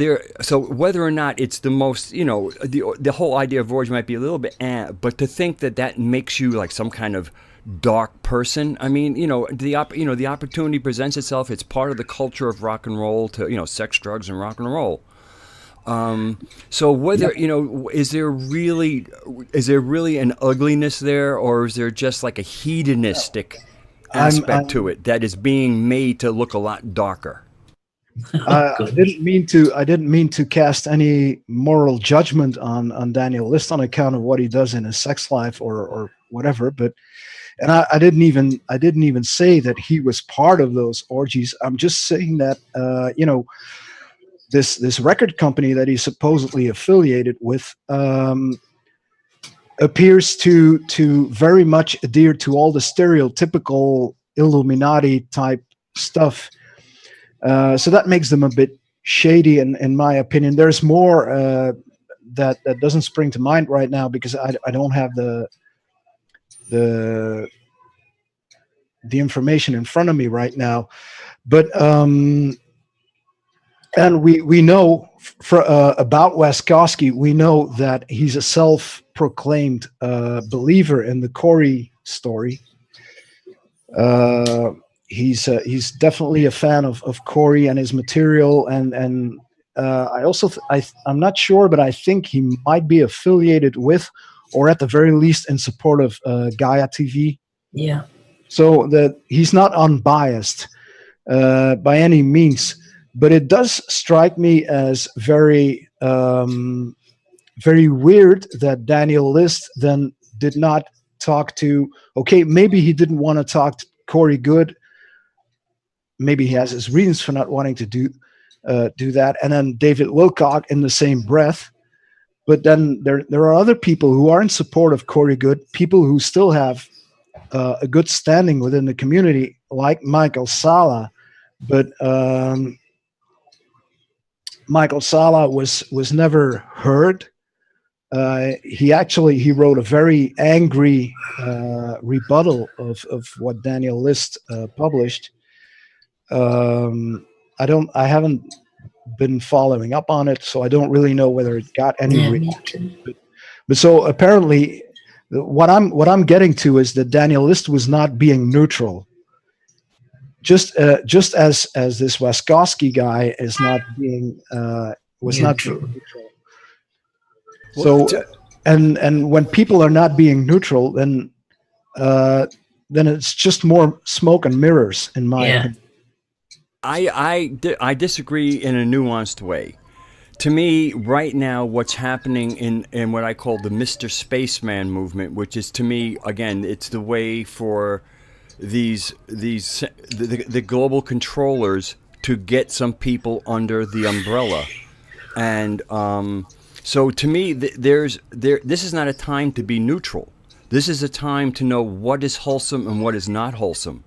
whether or not it's the most, the whole idea of orgy might be a little bit, but to think that makes you like some kind of dark person. I mean, the opportunity presents itself. It's part of the culture of rock and roll to sex, drugs, and rock and roll. So whether, is there really an ugliness there, or is there just like a hedonistic aspect to it that is being made to look a lot darker? I didn't mean to cast any moral judgment on Daniel List on account of what he does in his sex life or whatever, and I didn't even say that he was part of those orgies. I'm just saying that this record company that he's supposedly affiliated with appears to very much adhere to all the stereotypical Illuminati type stuff So that makes them a bit shady, in my opinion. There's more that doesn't spring to mind right now because I don't have the information in front of me right now. But and we know about Waskowski, we know that he's a self-proclaimed believer in the Corey story. He's definitely a fan of Corey and his material, and I also I'm not sure, but I think he might be affiliated with, or at the very least in support of Gaia TV. Yeah. So that he's not unbiased by any means, but it does strike me as very very weird that Daniel List then did not talk to. Okay, maybe he didn't want to talk to Corey Good. Maybe he has his reasons for not wanting to do that. And then David Wilcock in the same breath. But then there are other people who are in support of Corey Good, people who still have a good standing within the community, like Michael Sala. But Michael Sala was never heard. He wrote a very angry rebuttal of what Daniel List published. I haven't been following up on it, so I don't really know whether it got any reaction. But so apparently, what I'm getting to is that Daniel List was not being neutral. Just as this Waskowski guy is not being not being neutral. So, and when people are not being neutral, then it's just more smoke and mirrors, in my opinion. I disagree in a nuanced way. To me, right now, what's happening in what I call the Mr. Spaceman movement, which is, to me, again, it's the way for the global controllers to get some people under the umbrella. And so to me, this is not a time to be neutral. This is a time to know what is wholesome and what is not wholesome.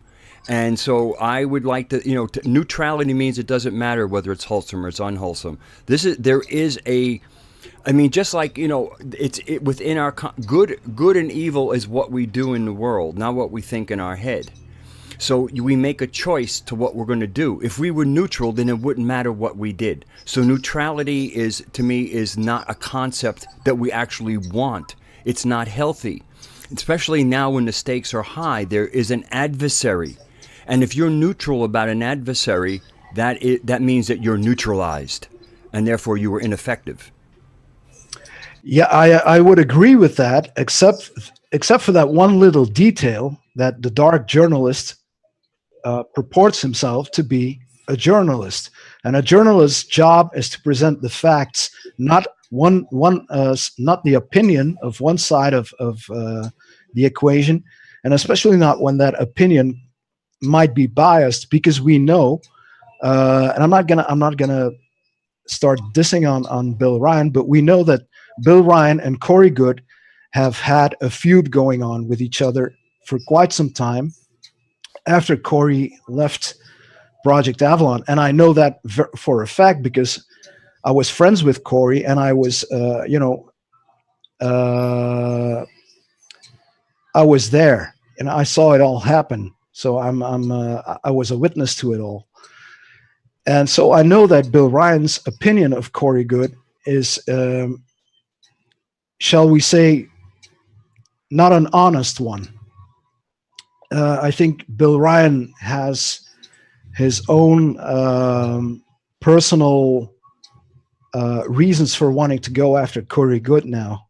And so I would like to, neutrality means it doesn't matter whether it's wholesome or it's unwholesome. Just like, it's within our good and evil is what we do in the world, not what we think in our head. So we make a choice to what we're going to do. If we were neutral, then it wouldn't matter what we did. So neutrality to me, is not a concept that we actually want. It's not healthy. Especially now when the stakes are high, there is an adversary. And if you're neutral about an adversary, that means that you're neutralized, and therefore you were ineffective. Yeah, I would agree with that, except for that one little detail that the dark journalist purports himself to be a journalist, and a journalist's job is to present the facts, not not the opinion of one side of the equation, and especially not when that opinion might be biased, because we know, and I'm not gonna start dissing on Bill Ryan, but we know that Bill Ryan and Corey Good have had a feud going on with each other for quite some time after Corey left Project Avalon, and I know that for a fact because I was friends with Corey, and I was I was there and I saw it all happen. So I was a witness to it all. And so I know that Bill Ryan's opinion of Corey Good is, shall we say, not an honest one. I think Bill Ryan has his own personal reasons for wanting to go after Corey Good now.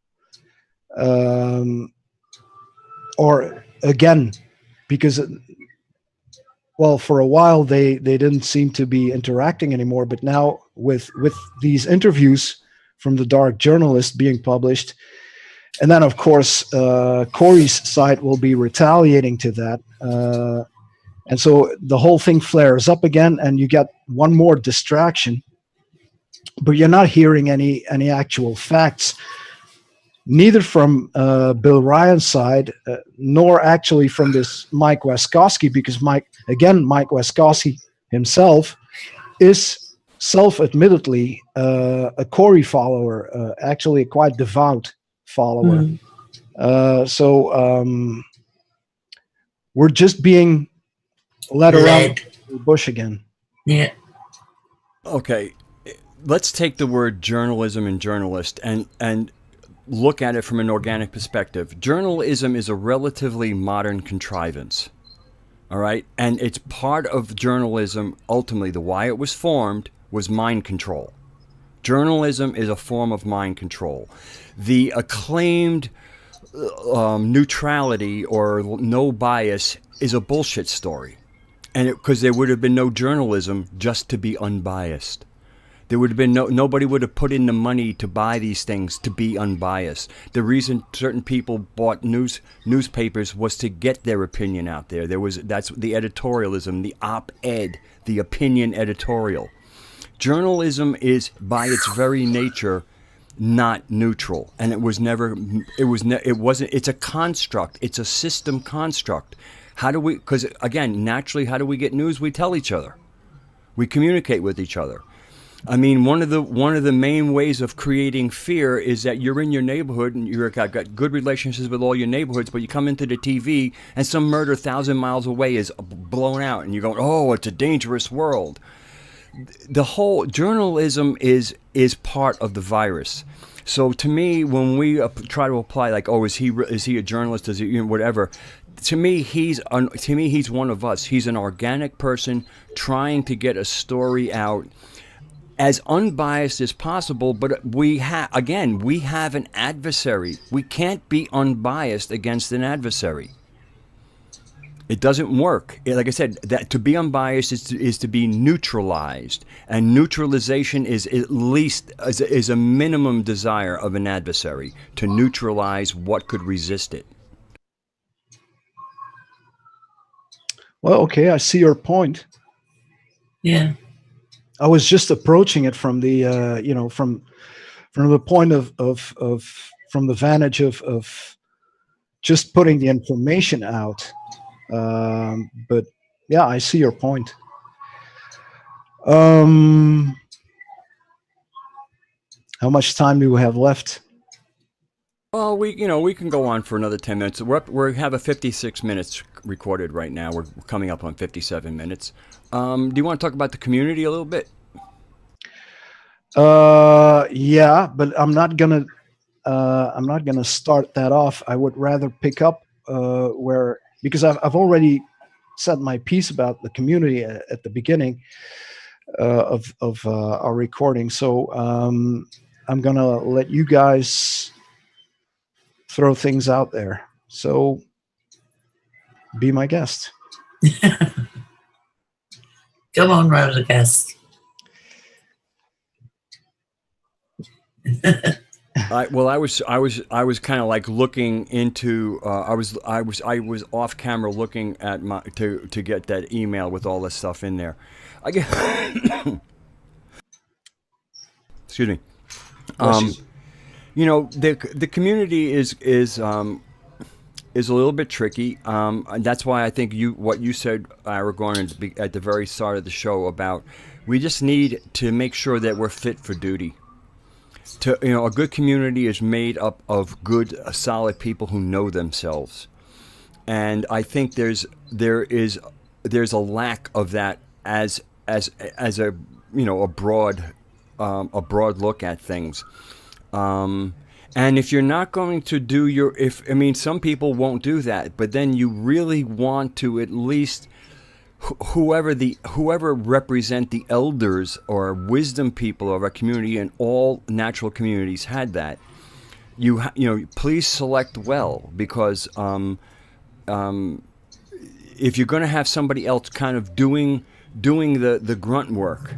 Or again, because for a while they didn't seem to be interacting anymore, but now with these interviews from the dark journalist being published, and then of course Corey's side will be retaliating to that, and so the whole thing flares up again, and you get one more distraction, but you're not hearing any actual facts, neither from Bill Ryan's side, nor actually from this Mike Waskowski, because Mike Waskowski himself, is self-admittedly a Corey follower, actually a quite devout follower. So we're just being led around the bush again. Yeah. Okay, let's take the word journalism and journalist and look at it from an organic perspective. Journalism is a relatively modern contrivance. All right. And it's part of journalism. Ultimately, the why it was formed was mind control. Journalism is a form of mind control. The acclaimed neutrality or no bias is a bullshit story. And because there would have been no journalism just to be unbiased. There would have been nobody would have put in the money to buy these things to be unbiased. The reason certain people bought newspapers was to get their opinion out there. That's the editorialism, the op-ed, the opinion editorial. Journalism is by its very nature not neutral, and it's a construct. It's a system construct. Because again, naturally, how do we get news? We tell each other. We communicate with each other. I mean, one of the main ways of creating fear is that you're in your neighborhood and you've got good relationships with all your neighborhoods, but you come into the TV and some murder 1,000 miles away is blown out, and you're going, "Oh, it's a dangerous world." The whole journalism is part of the virus. So to me, when we try to apply, like, "Oh, is he a journalist? Is he whatever?" To me, he's one of us. He's an organic person trying to get a story out as unbiased as possible, but we have an adversary. We can't be unbiased against an adversary. It doesn't work. Like I said, that to be unbiased is to be neutralized, and neutralization is at least is a minimum desire of an adversary, to neutralize what could resist it. Well, okay, I see your point. Yeah. I was just approaching it from the from the point of from the vantage of just putting the information out. But yeah, I see your point. How much time do we have left? Well, we can go on for another 10 minutes. We have a 56 minutes recorded right now. We're coming up on 57 minutes. Do you want to talk about the community a little bit? Yeah, but I'm not gonna start that off. I would rather pick up because I've already said my piece about the community at the beginning of our recording. So I'm gonna let you guys throw things out there. So be my guest. Come on, Rhoda guest. I was kind of like looking into. I was off camera looking at to get that email with all this stuff in there. I get. Excuse me. The community is a little bit tricky. And that's why I think what you said, Aragorn, at the very start of the show about we just need to make sure that we're fit for duty. A good community is made up of good, solid people who know themselves, and I think there's a lack of that as a broad look at things. And if you're not going to do some people won't do that, but then you really want to at least whoever represent the elders or wisdom people of our community, and all natural communities had that. Please select well, because if you're going to have somebody else kind of doing the grunt work,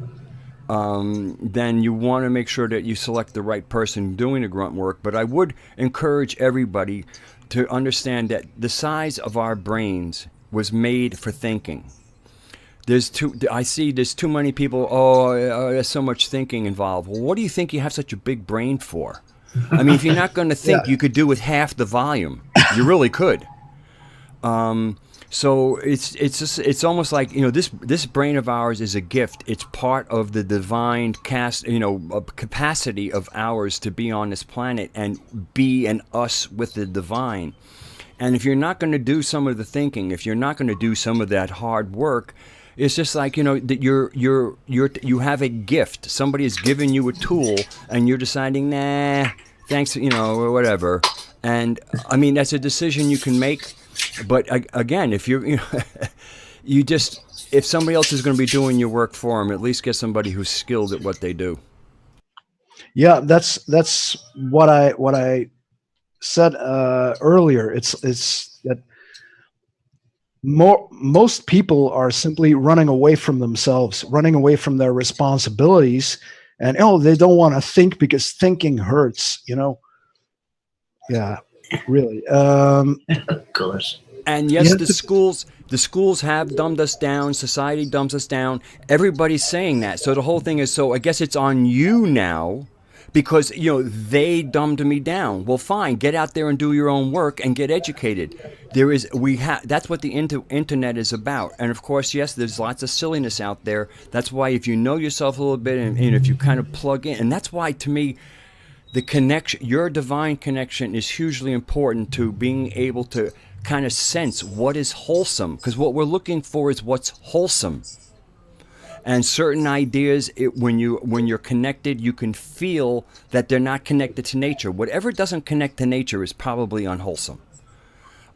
then you want to make sure that you select the right person doing the grunt work. But I would encourage everybody to understand that the size of our brains was made for thinking. There's too many people, there's so much thinking involved. Well, what do you think you have such a big brain for? I mean, if you're not going to think, you could do with half the volume. You really could. So it's almost like, this brain of ours is a gift. It's part of the divine capacity of ours to be on this planet and be an us with the divine. And if you're not going to do some of the thinking, if you're not going to do some of that hard work, it's just like, that you have a gift. Somebody has given you a tool, and you're deciding, nah, thanks, or whatever. And I mean, that's a decision you can make. But again, if if somebody else is going to be doing your work for them, at least get somebody who's skilled at what they do. Yeah, that's what I said earlier. It's that most people are simply running away from themselves, running away from their responsibilities, and they don't want to think because thinking hurts. Yeah, really. Of course. And yes, the schools have dumbed us down. Society dumbs us down. Everybody's saying that. So the whole thing is, so I guess it's on you now, because they dumbed me down. Well, fine, get out there and do your own work and get educated. That's what the internet is about. And of course, yes, there's lots of silliness out there. That's why if you know yourself a little bit, and if you kind of plug in, and that's why, to me, the connection, your divine connection, is hugely important to being able to kind of sense what is wholesome, because what we're looking for is what's wholesome. And certain ideas, when you're connected, you can feel that they're not connected to nature. Whatever doesn't connect to nature is probably unwholesome.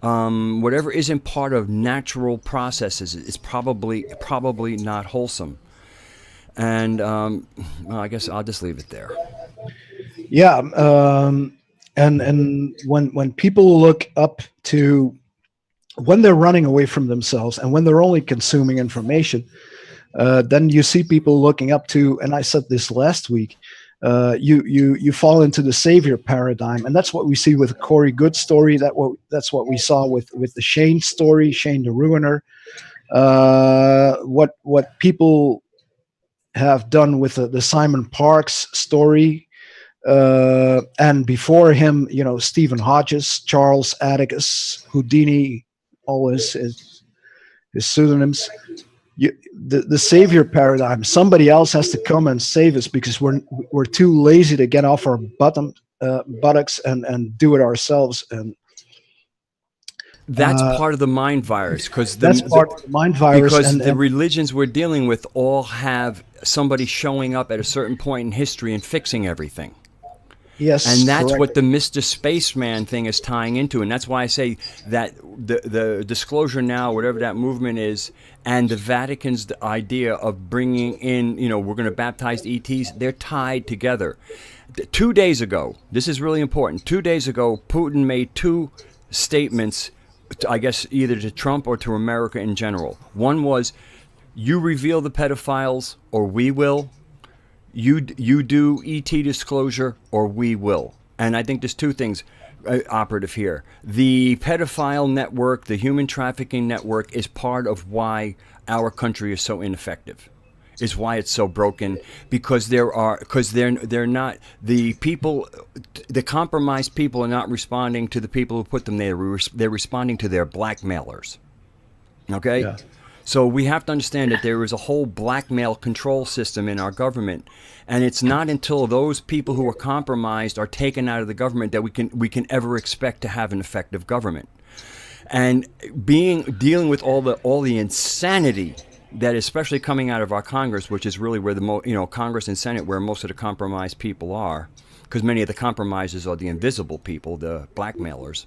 Whatever isn't part of natural processes is probably not wholesome. And well, I guess I'll just leave it there. Yeah, and when people look up to, when they're running away from themselves and when they're only consuming information, then you see people looking up to, and I said this last week, you fall into the savior paradigm, and that's what we see with the Corey Good story. That's what we saw with the Shane story, Shane the Ruiner. What people have done with the Simon Parks story. And before him, Stephen Hodges, Charles Atticus, Houdini, all his pseudonyms. The savior paradigm. Somebody else has to come and save us because we're too lazy to get off our buttocks and do it ourselves. And that's part of the mind virus, because that's part of the mind virus. Because the religions we're dealing with all have somebody showing up at a certain point in history and fixing everything. Yes, and that's correct. what the Mr. Spaceman thing is tying into, and that's why I say that the Disclosure Now, whatever that movement is, and the Vatican's idea of bringing in, we're going to baptize ETs, they're tied together. 2 days ago, this is really important. 2 days ago, Putin made two statements, I guess either to Trump or to America in general. One was, you reveal the pedophiles or we will. You do ET disclosure or we will. And I think there's two things operative here. The pedophile network, the human trafficking network, is part of why our country is so ineffective. Is why it's so broken, because they're not, the people, the compromised people are not responding to the people who put them there. They're responding to their blackmailers. Okay? Yeah. So we have to understand that there is a whole blackmail control system in our government, and it's not until those people who are compromised are taken out of the government that we can ever expect to have an effective government. And dealing with all the insanity that is especially coming out of our Congress, which is really where Congress and Senate, where most of the compromised people are, because many of the compromisers are the invisible people, the blackmailers.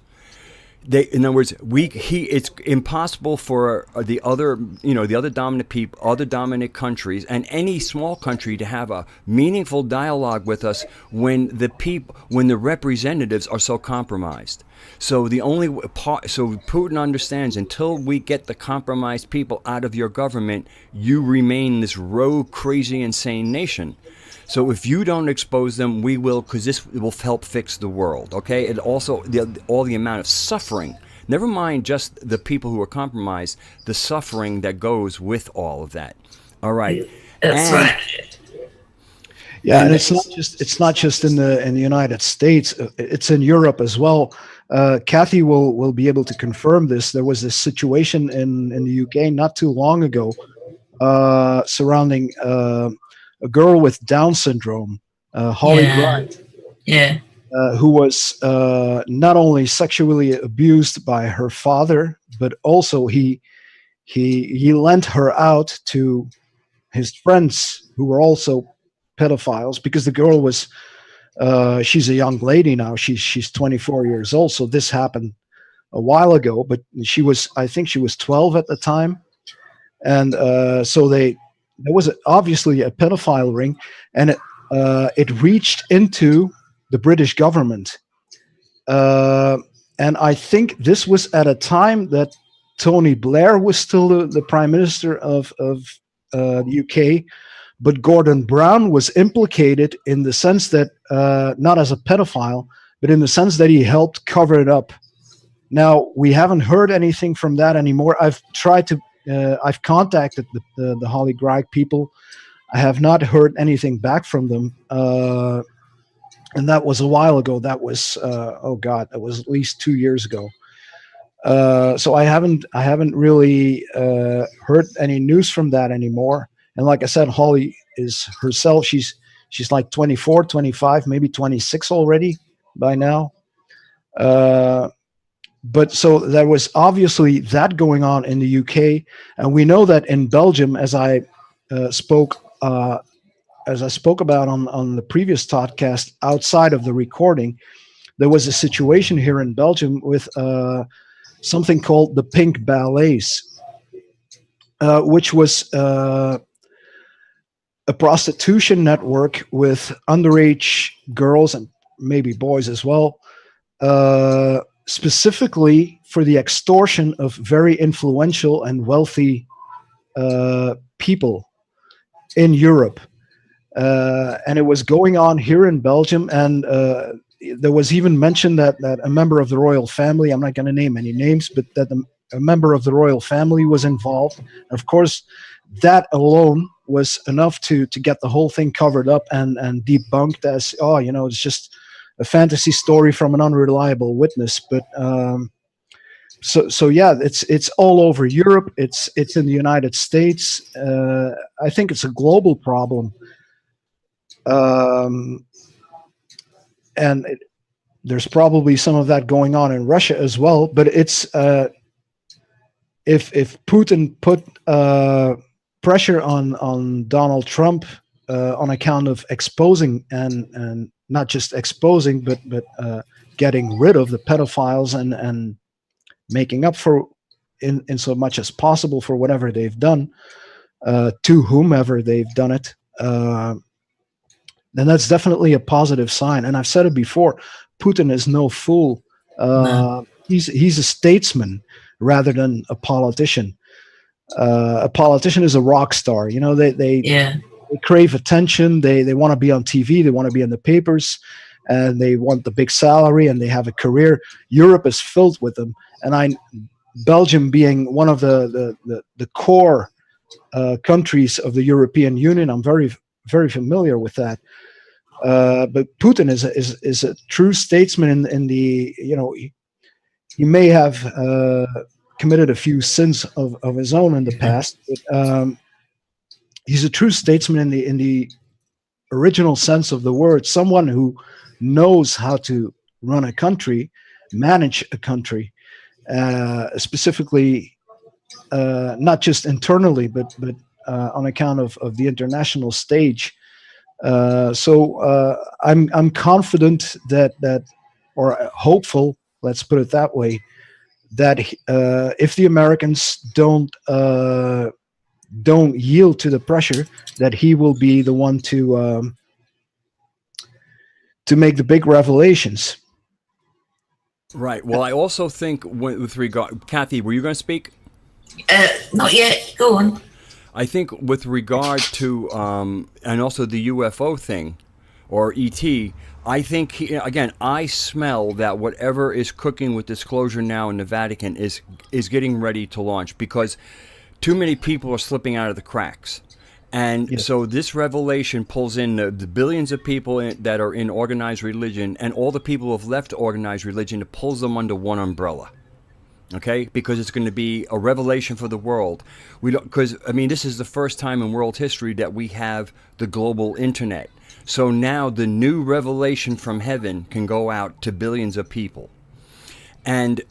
In other words, it's impossible for the other dominant people, other dominant countries, and any small country to have a meaningful dialogue with us when the representatives are so compromised. So so Putin understands, until we get the compromised people out of your government, you remain this rogue, crazy, insane nation. So if you don't expose them, we will, because this will help fix the world, okay? And also all the amount of suffering, never mind just the people who are compromised, the suffering that goes with all of that. All right. That's right. Yeah, and it's not just in the United States. It's in Europe as well. Kathy will be able to confirm this. There was this situation in the UK not too long ago surrounding a girl with Down syndrome, Holly Yeah. Grimes, Yeah. who was not only sexually abused by her father, but also he lent her out to his friends who were also pedophiles, because the girl was she's a young lady now. She's 24 years old. So this happened a while ago, but I think she was 12 at the time, and so there was obviously a pedophile ring, and it reached into the British government, uh, and I think this was at a time that Tony Blair was still the prime minister of the UK, but Gordon Brown was implicated in the sense that not as a pedophile, but in the sense that he helped cover it up. Now we haven't heard anything from that anymore. I've contacted the Holly Greig people. I have not heard anything back from them, and that was a while ago. That was oh god, that was at least 2 years ago. So I haven't really heard any news from that anymore. And like I said, Holly is herself. She's like 24, 25, maybe 26 already by now. But so there was obviously that going on in the UK, and we know that in Belgium, spoke as I spoke about on the previous podcast, outside of the recording, there was a situation here in Belgium with something called the Pink Ballets, which was a prostitution network with underage girls and maybe boys as well, specifically for the extortion of very influential and wealthy people in Europe. And it was going on here in Belgium, and there was even mention that a member of the royal family, I'm not going to name any names, but that a member of the royal family was involved. Of course, that alone was enough to get the whole thing covered up and debunked as, oh, it's just a fantasy story from an unreliable witness. But so yeah, it's all over Europe. It's in the United States. I think it's a global problem. And there's probably some of that going on in Russia as well. But it's if Putin put pressure on Donald Trump on account of exposing and not just exposing, but getting rid of the pedophiles and making up for in so much as possible for whatever they've done to whomever they've done it. Then that's definitely a positive sign. And I've said it before, Putin is no fool. No. He's a statesman rather than a politician. A politician is a rock star. They crave attention. They want to be on TV. They want to be in the papers, and they want the big salary, and they have a career. Europe is filled with them. And Belgium being one of the core countries of the European Union, I'm very, very familiar with that. But Putin is a true statesman in the, he may have committed a few sins of his own in the past, but he's a true statesman in the original sense of the word, someone who knows how to run a country, manage a country, specifically not just internally, but on account of the international stage. So I'm confident that or hopeful, let's put it that way, that if the Americans don't yield to the pressure, that he will be the one to make the big revelations. Right. Well, I also think with regard, Kathy, were you going to speak? Not yet. Go on. I think with regard to, and also the UFO thing, or ET, I think, again, I smell that whatever is cooking with disclosure now in the Vatican is getting ready to launch, because too many people are slipping out of the cracks. And Yeah. so this revelation pulls in the billions of people that are in organized religion, and all the people who have left organized religion. It pulls them under one umbrella. Okay, because it's going to be a revelation for the world. We don't, because I mean, this is the first time in world history that we have the global internet. So now the new revelation from heaven can go out to billions of people, and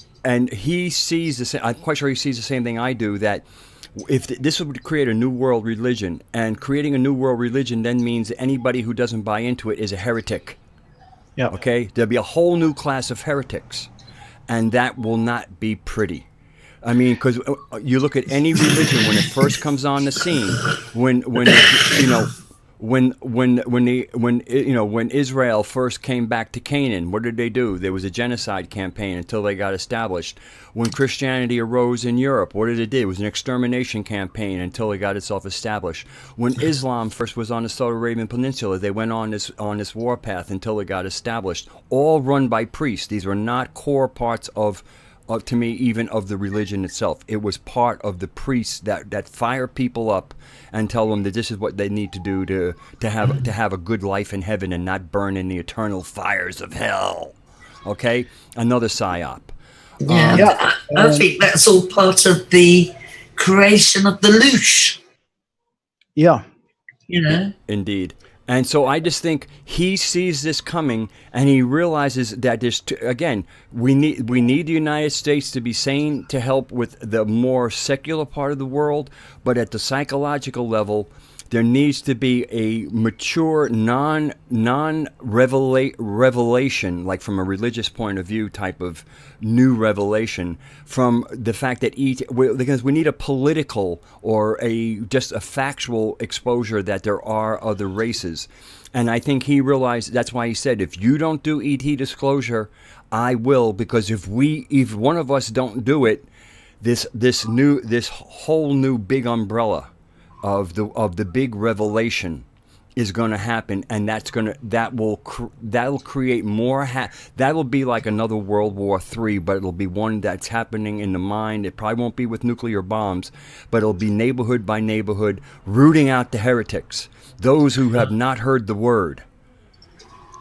he sees the same. I'm quite sure he sees the same thing I do. That if this would create a new world religion, and creating a new world religion then means anybody who doesn't buy into it is a heretic. Yeah. Okay, there'll be a whole new class of heretics. And that will not be pretty. I mean, because you look at any religion when it first comes on the scene, when Israel first came back to Canaan, what did they do? There was a genocide campaign until they got established. When Christianity arose in Europe, what did it do? It was an extermination campaign until it got itself established. When Islam first was on the Saudi Arabian Peninsula, they went on this warpath until it got established. All run by priests. These were not core parts of to me, even of the religion itself. It was part of the priests that fire people up and tell them that this is what they need to do to have a good life in heaven and not burn in the eternal fires of hell. Okay, another psyop. Yeah, I think that's all part of the creation of the loosh. Yeah. You know. Indeed. And so I just think he sees this coming, and he realizes that there's again we need the United States to be sane to help with the more secular part of the world, but at the psychological level, there needs to be a mature revelation, like from a religious point of view, type of new revelation from the fact that because we need a political or just a factual exposure that there are other races. And I think he realized that's why he said, if you don't do ET disclosure, I will, because if one of us don't do it, this whole new big umbrella of the big revelation is going to happen, and that'll create more. That'll be like another World War III, but it'll be one that's happening in the mind. It probably won't be with nuclear bombs, but it'll be neighborhood by neighborhood, rooting out the heretics, those who have not heard the word.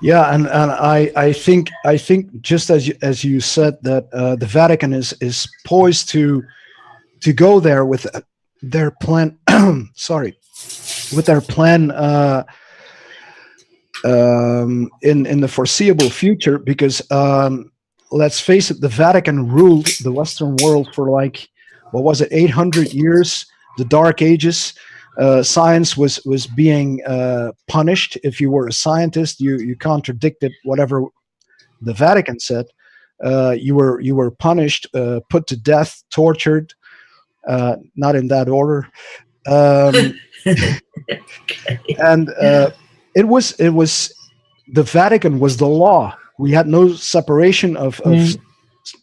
Yeah, and I think just as you said that the Vatican is poised to go there with their plan. Sorry, with their plan in the foreseeable future, because let's face it, the Vatican ruled the Western world for 800 years, the Dark Ages. Science was being punished. If you were a scientist, you contradicted whatever the Vatican said. You were punished, put to death, tortured. Not in that order. And it was the Vatican was the law. We had no separation of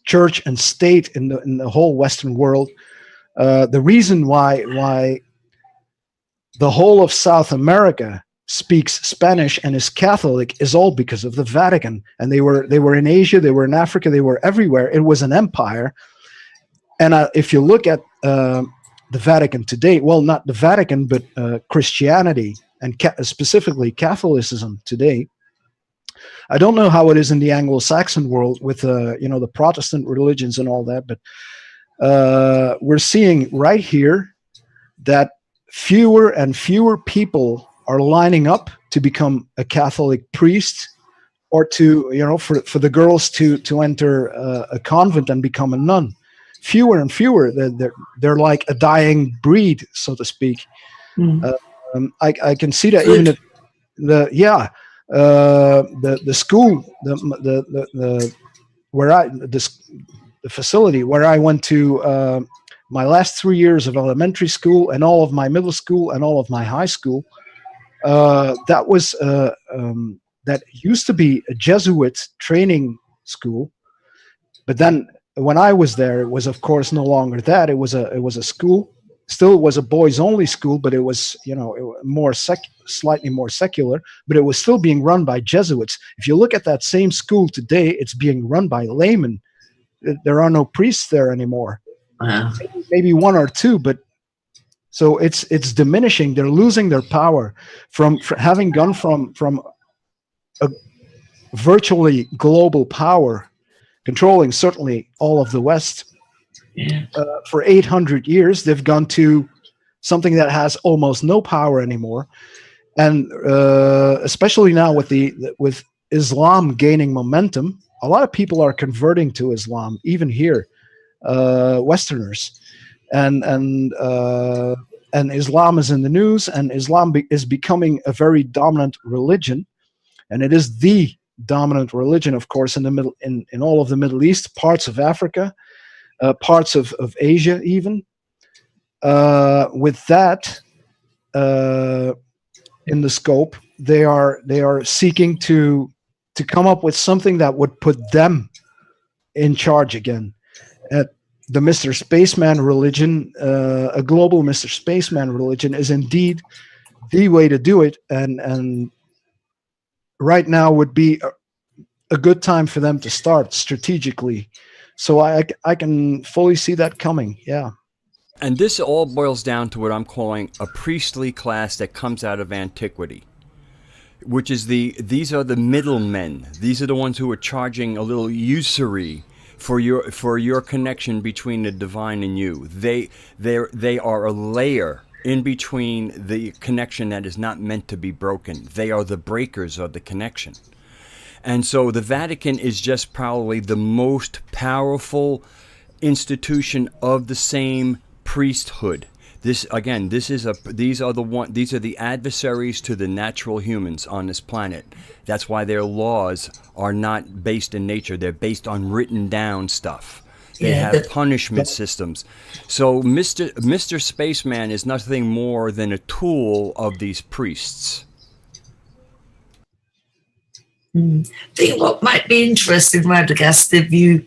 church and state in the whole Western world. The reason why the whole of South America speaks Spanish and is Catholic is all because of the Vatican. And they were in Asia, they were in Africa, they were everywhere. It was an empire. And if you look at the Vatican today, well, not the Vatican, but Christianity and specifically Catholicism today, I don't know how it is in the Anglo-Saxon world with the Protestant religions and all that, but we're seeing right here that fewer and fewer people are lining up to become a Catholic priest, or to for the girls to enter a convent and become a nun. Fewer and fewer. They're like a dying breed, so to speak. I can see that even if the school, the facility where I went to my last 3 years of elementary school and all of my middle school and all of my high school, that used to be a Jesuit training school, but then when I was there, it was of course no longer that. It was a school. Still, it was a boys only school, but it was slightly more secular. But it was still being run by Jesuits. If you look at that same school today, it's being run by laymen. There are no priests there anymore. Wow. Maybe one or two, but So it's diminishing. They're losing their power from having gone from a virtually global power, controlling certainly all of the West. Yeah. For 800 years, they've gone to something that has almost no power anymore, and especially now with Islam gaining momentum, a lot of people are converting to Islam, even here, Westerners, and Islam is in the news, and Islam is becoming a very dominant religion, and it is the dominant religion, of course, in all of the Middle East, parts of Africa, parts of Asia, even. With that in the scope, they are seeking to come up with something that would put them in charge again. The Mr. Spaceman religion, a global Mr. Spaceman religion, is indeed the way to do it, and right now would be a good time for them to start strategically. So I can fully see that coming. Yeah. And this all boils down to what I'm calling a priestly class that comes out of antiquity, which is these are the middlemen. These are the ones who are charging a little usury for your connection between the divine and you. They are a layer in between the connection that is not meant to be broken. They are the breakers of the connection. And so the Vatican is just probably the most powerful institution of the same priesthood. These are the adversaries to the natural humans on this planet. That's why their laws are not based in nature. They're based on written down stuff. They have punishment systems. So Mr. Spaceman is nothing more than a tool of these priests. I think what might be interesting, Radagast, if you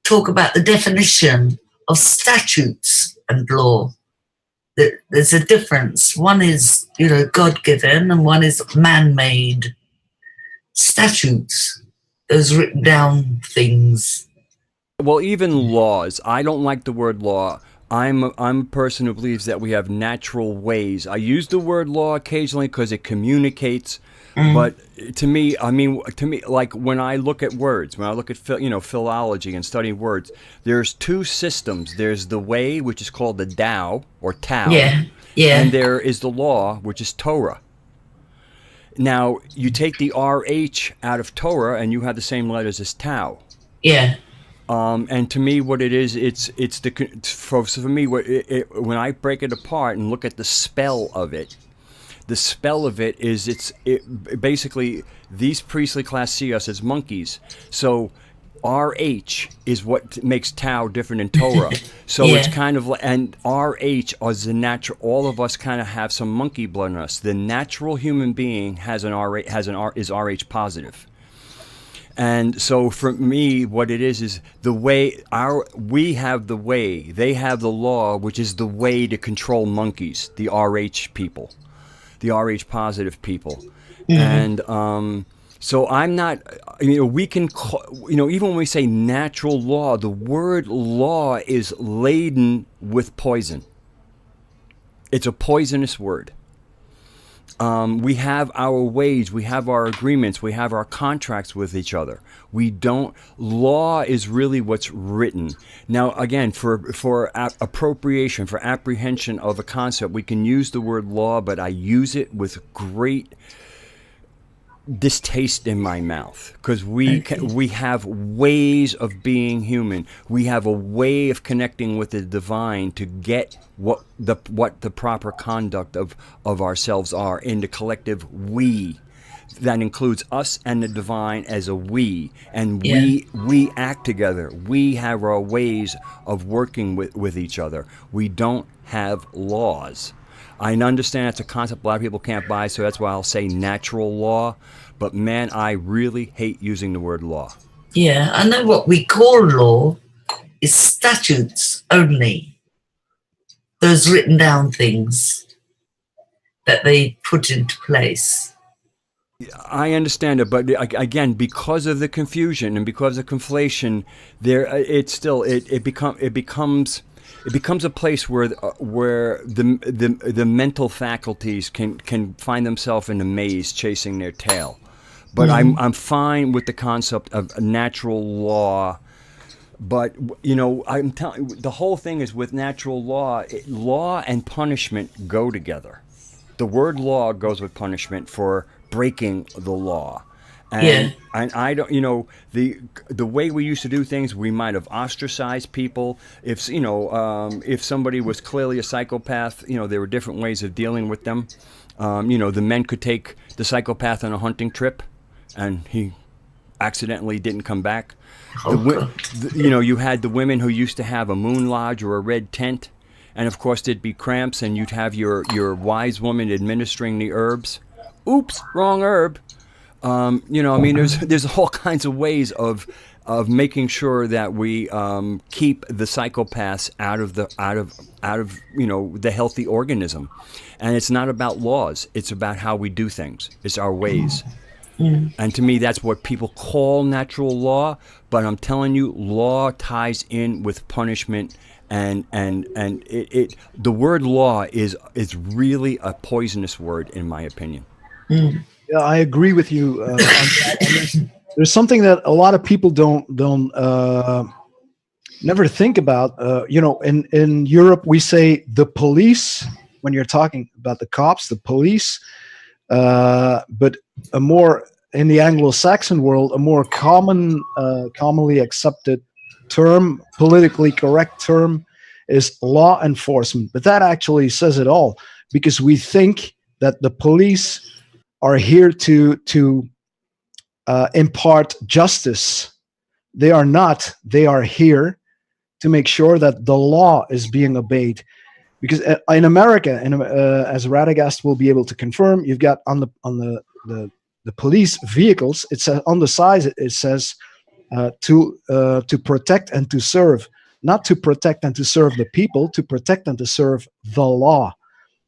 talk about the definition of statutes and law. There's a difference. One is, God-given, and one is man-made. Statutes, those written down things. Well, even laws. I don't like the word law. I'm a person who believes that we have natural ways. I use the word law occasionally because it communicates. But to me, like when I look at words, when I look at philology and studying words, there's two systems. There's the way, which is called the Tao or Tao, and there is the law, which is Torah. Now you take the RH out of Torah, and you have the same letters as Tao. Yeah. And to me, what it is, for me, when I break it apart and look at the spell of it. The spell of it is basically these priestly class see us as monkeys. So RH is what makes Tao different in Torah. So it's kind of like, and RH is the natural. All of us kind of have some monkey blood in us. The natural human being is RH positive. And so for me, what it is the way we have the way, they have the law, which is the way to control monkeys, the RH people. The RH positive people. And so I'm not, we can, even when we say natural law, the word law is laden with poison. It's a poisonous word. We have our ways, we have our agreements, we have our contracts with each other. Law is really what's written. Now, again, for appropriation, for apprehension of a concept, we can use the word law, but I use it with great distaste in my mouth, because we have ways of being human. We have a way of connecting with the divine to get what the proper conduct of ourselves are in the collective we. That includes us and the divine as a we, and we act together. We have our ways of working with each other. We don't have laws. I understand it's a concept a lot of people can't buy, so that's why I'll say natural law. But man, I really hate using the word law. Yeah, I know what we call law is statutes only. Those written down things that they put into place. I understand it, but again, because of the confusion and because of conflation, it becomes it becomes a place where the mental faculties can find themselves in a maze chasing their tail. But I'm fine with the concept of natural law. But I'm telling you, the whole thing is with natural law. Law and punishment go together. The word law goes with punishment for breaking the law. And I don't, the way we used to do things, we might have ostracized people. If somebody was clearly a psychopath, there were different ways of dealing with them. The men could take the psychopath on a hunting trip, and he accidentally didn't come back. You had the women who used to have a moon lodge or a red tent, and of course there'd be cramps, and you'd have your wise woman administering the herbs. Oops, wrong herb. There's all kinds of ways of making sure that we keep the psychopaths out of the healthy organism. And it's not about laws. It's about how we do things. It's our ways. And to me, that's what people call natural law. But I'm telling you, law ties in with punishment, and the word law is really a poisonous word, in my opinion. Yeah, I agree with you. There's something that a lot of people don't never think about. In Europe, we say the police when you're talking about the cops, the police. But a more in the Anglo-Saxon world, a more commonly accepted term, politically correct term, is law enforcement. But that actually says it all, because we think that the police are here to impart justice. They are not. They are here to make sure that the law is being obeyed. Because in America, as Radagast will be able to confirm, you've got on the police vehicles, it's on the side it says to protect and to serve, not to protect and to serve the people, to protect and to serve the law.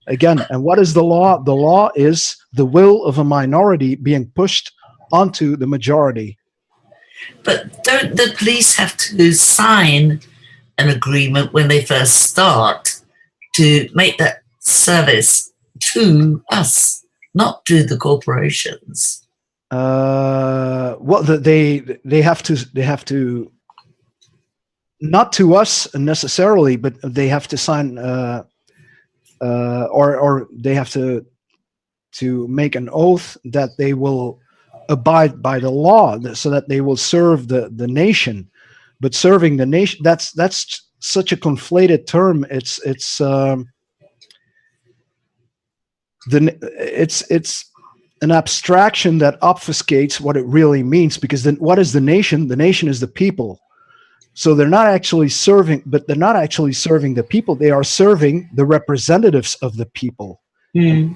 Again, and what is the law? The law is the will of a minority being pushed onto the majority. But don't the police have to sign an agreement when they first start to make that service to us, not to the corporations? Well, they have to not to us necessarily, but they have to sign or they have to make an oath that they will abide by the law, so that they will serve the nation. But serving the nation, that's such a conflated term. It's an abstraction that obfuscates what it really means, because then what is the nation? The nation is the people. So they're not actually serving, but they're not actually serving the people. They are serving the representatives of the people. We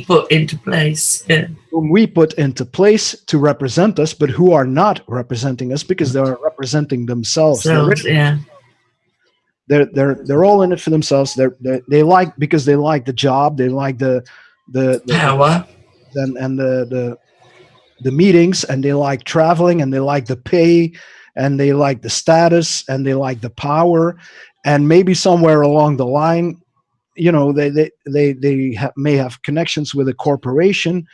put into place. Yeah. Whom we put into place to represent us, but who are not representing us because they are representing themselves. They're all in it for themselves. They like, because they like the job, they like the power and the meetings, and they like traveling, and they like the pay, and they like the status, and they like the power, and maybe somewhere along the line, they may have connections with a corporation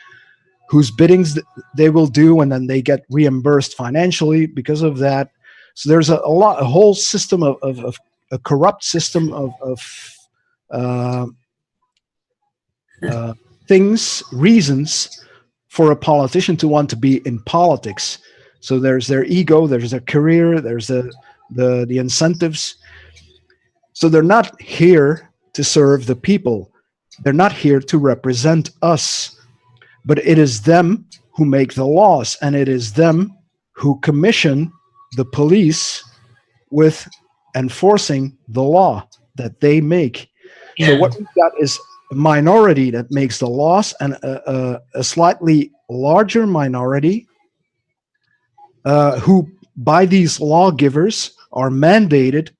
whose biddings they will do, and then they get reimbursed financially because of that. So there's a whole system of a corrupt system of reasons for a politician to want to be in politics. So there's their ego, there's their career, there's the incentives. So they're not here to serve the people. They're not here to represent us. But it is them who make the laws, and it is them who commission the police with enforcing the law that they make. Yeah. So what we've got is a minority that makes the laws, and a slightly larger minority who, by these lawgivers, are mandated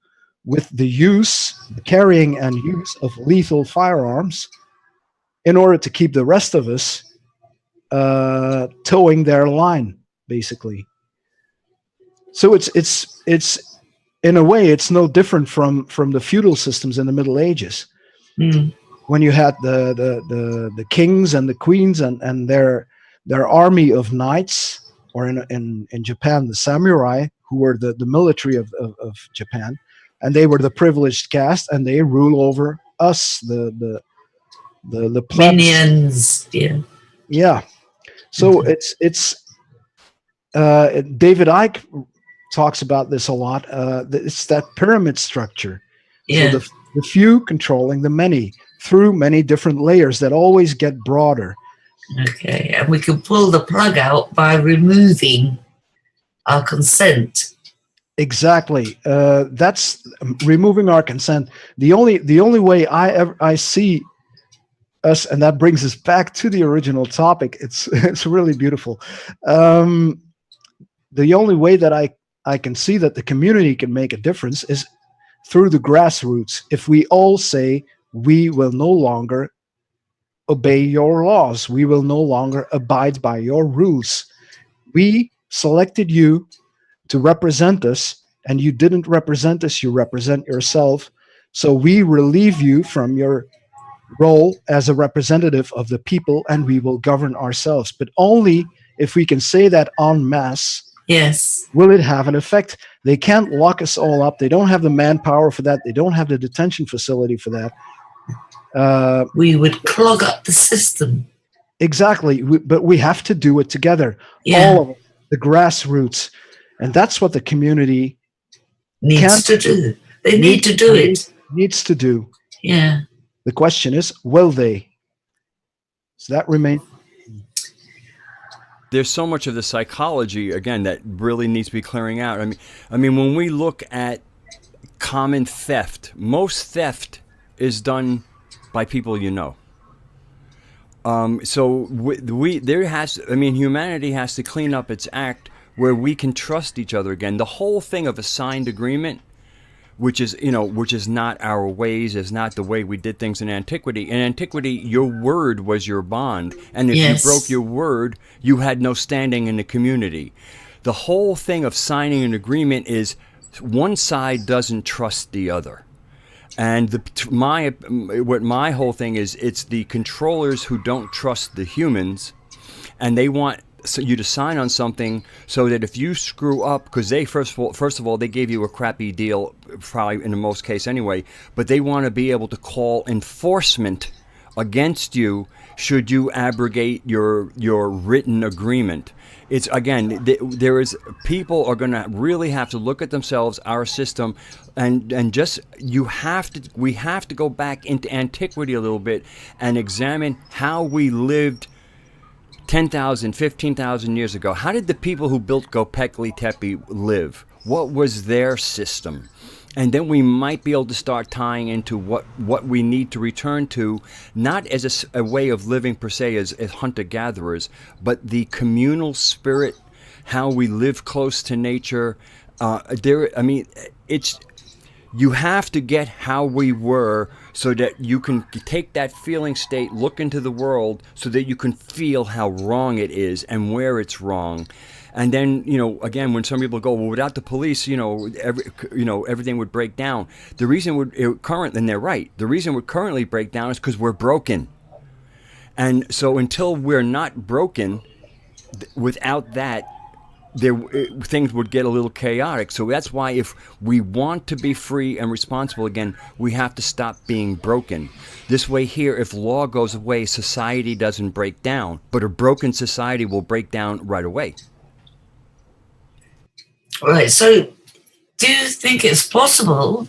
with the carrying and use of lethal firearms in order to keep the rest of us towing their line, basically. So it's in a way, it's no different from the feudal systems in the Middle Ages, Mm. when you had the kings and the queens and their army of knights, or in Japan, the samurai, who were the military of Japan, and they were the privileged caste, and they rule over us, the plebs. Minions. Yeah. Yeah. So it's David Icke talks about this a lot. It's that pyramid structure. Yeah. So the few controlling the many through many different layers that always get broader. Okay. And we can pull the plug out by removing our consent. Exactly. That's removing our consent. The only way I see us, and that brings us back to the original topic. It's really beautiful. The only way that I can see that the community can make a difference is through the grassroots. If we all say, we will no longer obey your laws, we will no longer abide by your rules. We selected you to represent us, and you didn't represent us, you represent yourself. So we relieve you from your role as a representative of the people, and we will govern ourselves. But only if we can say that en masse, Yes. will it have an effect. They can't lock us all up. They don't have the manpower for that. They don't have the detention facility for that. We would clog up the system. Exactly. But we have to do it together. Yeah. All of it, the grassroots. And that's what the community Needs to do. They need to do it. Needs to do. Yeah. The question is, will they? So that remains. There's so much of the psychology, again, that really needs to be clearing out. I mean, when we look at common theft, most theft is done by people you know. So humanity has to clean up its act where we can trust each other again. The whole thing of a signed agreement, which is not our ways, is not the way we did things in antiquity. In antiquity, your word was your bond, and if Yes. you broke your word, you had no standing in the community. The whole thing of signing an agreement is one side doesn't trust the other. And what my whole thing is, it's the controllers who don't trust the humans, and they want you to sign on something so that if you screw up, because they first of all they gave you a crappy deal, probably in the most case anyway, but they want to be able to call enforcement against you should you abrogate your written agreement. It's again, there is people are going to really have to look at themselves, our system, and just we have to go back into antiquity a little bit and examine how we lived 10,000, 15,000 years ago. How did the people who built Göbekli Tepe live? What was their system? And then we might be able to start tying into what we need to return to, not as a way of living per se as hunter-gatherers, but the communal spirit, how we live close to nature. You have to get how we were so that you can take that feeling state, look into the world so that you can feel how wrong it is and where it's wrong. And then, again, when some people go, well, without the police, everything would break down. The reason and they're right, the reason it would currently break down is because we're broken. And so until we're not broken, without that, things would get a little chaotic. So that's why if we want to be free and responsible again, we have to stop being broken. This way here, if law goes away, society doesn't break down, but a broken society will break down right away. All right. So do you think it's possible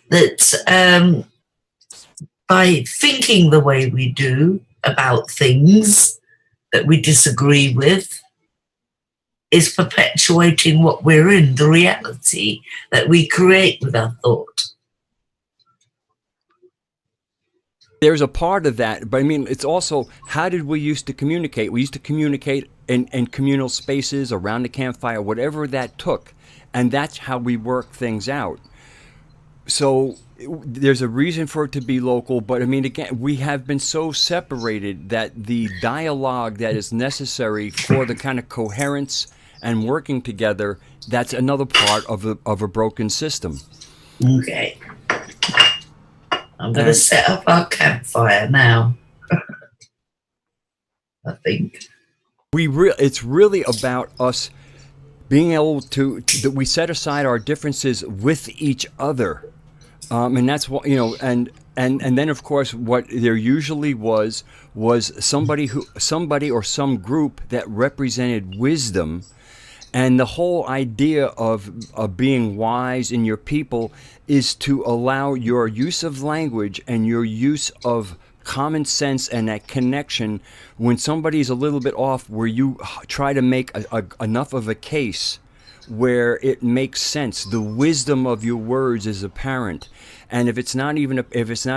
that by thinking the way we do about things that we disagree with is perpetuating what we're in, the reality that we create with our thought? There's a part of that, but it's also, how did we used to communicate? We used to communicate in communal spaces, around the campfire, whatever that took, and that's how we work things out. So there's a reason for it to be local, but again, we have been so separated that the dialogue that is necessary for the kind of coherence and working together, that's another part of a broken system. Okay. I'm going to set up our campfire now. I think. It's really about us being able that we set aside our differences with each other. And that's what, and then of course what there usually was somebody or some group that represented wisdom, and the whole idea of being wise in your people is to allow your use of language and your use of common sense and that connection when somebody's a little bit off, where you try to make enough of a case where it makes sense. The wisdom of your words is apparent, and if it's not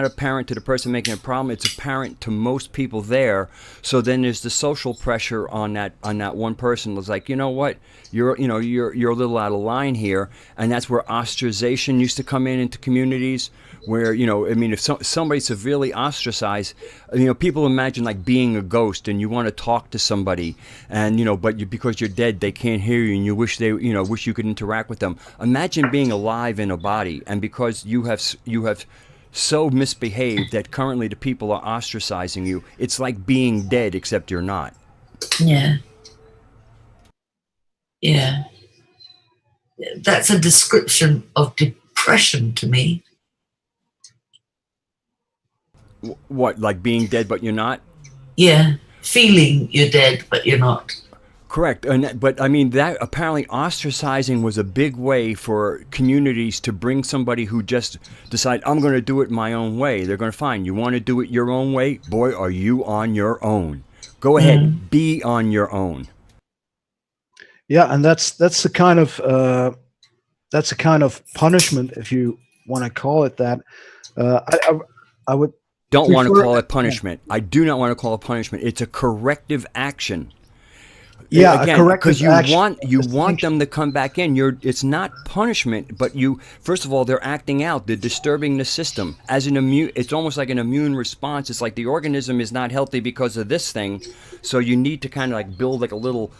apparent to the person making a problem, it's apparent to most people there. So then there's the social pressure on that one person. It's like, you know what, you're a little out of line here, and that's where ostracization used to come into communities. Where, if somebody's severely ostracized, people imagine like being a ghost, and you want to talk to somebody, and because you're dead, they can't hear you, and you wish you could interact with them. Imagine being alive in a body, and because you have so misbehaved that currently the people are ostracizing you. It's like being dead, except you're not. Yeah. Yeah. That's a description of depression to me. What, like being dead but you're not? Yeah, feeling you're dead but you're not. Correct. But I mean, that apparently ostracizing was a big way for communities to bring somebody who just decide, I'm going to do it my own way. They're going to find, you want to do it your own way? Boy, are you on your own. Go ahead, be on your own. Yeah, and that's the kind of punishment, if you want to call it that. I would don't want to call it punishment. I do not want to call it punishment. It's a corrective action. Yeah, again, a corrective action. Because you want them to come back in. It's not punishment, but first of all, they're acting out. They're disturbing the system as an immune. It's almost like an immune response. It's like the organism is not healthy because of this thing, so you need to kind of like build like a little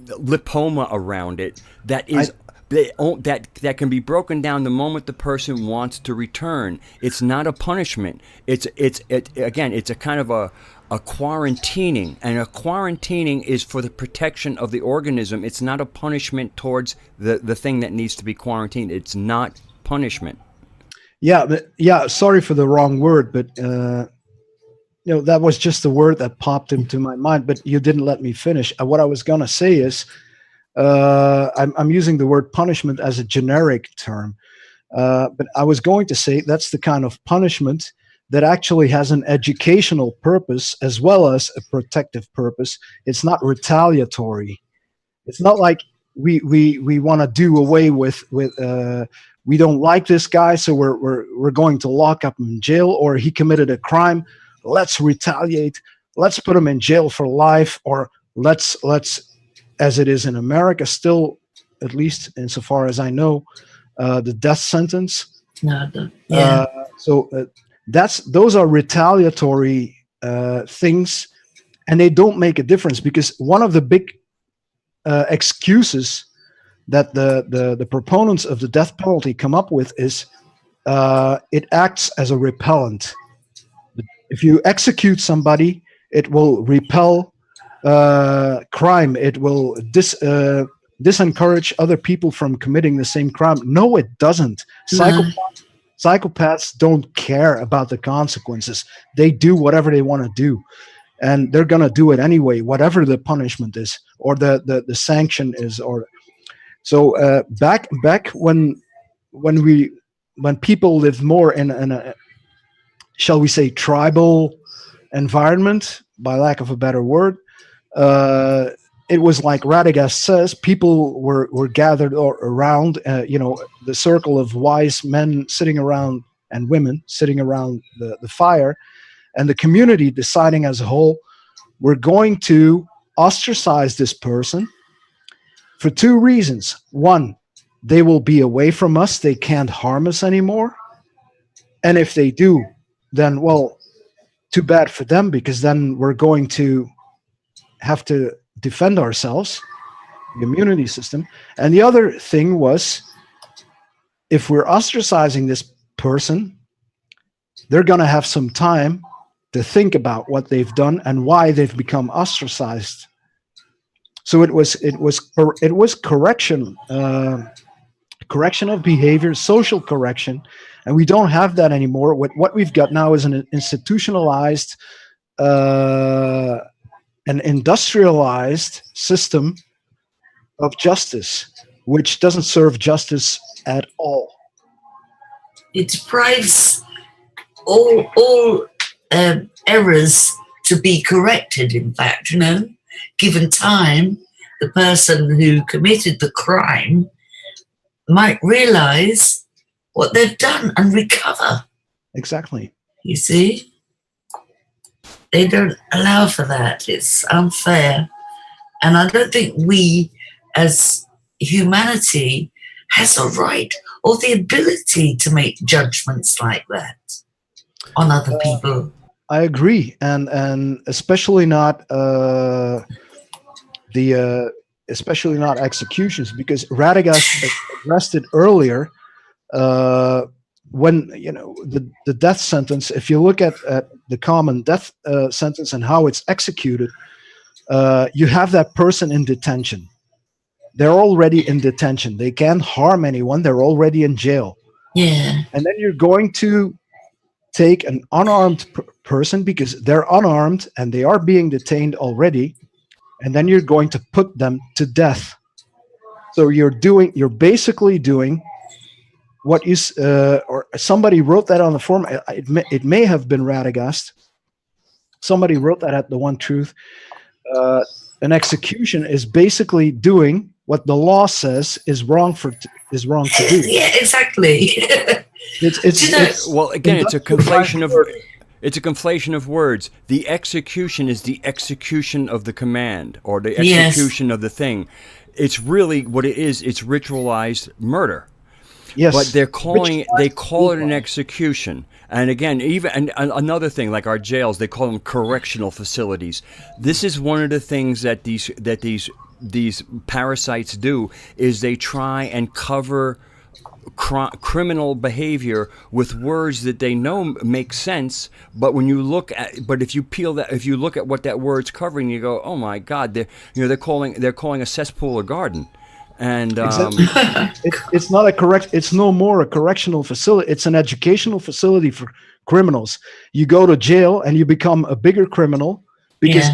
lipoma around it that is. That can be broken down the moment the person wants to return. It's not a punishment. It's a kind of a quarantining, and a quarantining is for the protection of the organism. It's not a punishment towards the thing that needs to be quarantined. It's not punishment. Yeah. Sorry for the wrong word, but that was just the word that popped into my mind. But you didn't let me finish. What I was gonna say is. I'm using the word punishment as a generic term, but I was going to say that's the kind of punishment that actually has an educational purpose as well as a protective purpose. It's not retaliatory. It's not like we want to do away with we don't like this guy, so we're going to lock up him in jail, or he committed a crime. Let's retaliate. Let's put him in jail for life, or let's. As it is in America, still, at least insofar as I know, the death sentence. Those are retaliatory things, and they don't make a difference, because one of the big excuses that the proponents of the death penalty come up with is it acts as a repellent. If you execute somebody, it will repel crime. It will disencourage other people from committing the same crime. No, it doesn't. Psychopaths don't care about the consequences. They do whatever they want to do, and they're gonna do it anyway, whatever the punishment is or the sanction is. Or so back when people lived more in a, shall we say, tribal environment, by lack of a better word. It was like Radagast says, people were gathered around, the circle of wise men sitting around, and women sitting around the fire, and the community deciding as a whole, we're going to ostracize this person for two reasons. One, they will be away from us. They can't harm us anymore. And if they do, then, well, too bad for them, because then we're going to have to defend ourselves, the immunity system. And the other thing was, if we're ostracizing this person, they're going to have some time to think about what they've done and why they've become ostracized. So it was correction, correction of behavior, social correction, and we don't have that anymore. What we've got now is an institutionalized, an industrialized system of justice, which doesn't serve justice at all. It deprives all errors to be corrected. In fact, given time, the person who committed the crime might realize what they've done and recover. Exactly. You see? They don't allow for that. It's unfair. And I don't think we, as humanity, has a right or the ability to make judgments like that on other people. I agree, and especially not especially not executions, because Radagast addressed it earlier. When the death sentence, if you look at the common death sentence and how it's executed, you have that person in detention. They're already in detention. They can't harm anyone. They're already in jail. Yeah. And then you're going to take an unarmed person, because they're unarmed and they are being detained already, and then you're going to put them to death. So you're basically doing what is, or somebody wrote that on the form. It may have been Radagast. Somebody wrote that at The One Truth. An execution is basically doing what the law says is wrong to do. Yeah, exactly. Well, again, it's a conflation of words. The execution is the execution of the command, or the execution of the thing. It's really what it is. It's ritualized murder. Yes, but they call it an execution. And again, and another thing, like our jails, they call them correctional facilities. This is one of the things that these parasites do, is they try and cover criminal behavior with words that they know make sense, but when you look at, if you look at what that word's covering, you go, oh my God, they're calling a cesspool a garden. And exactly. It's not a correct. It's no more a correctional facility. It's an educational facility for criminals. You go to jail and you become a bigger criminal, because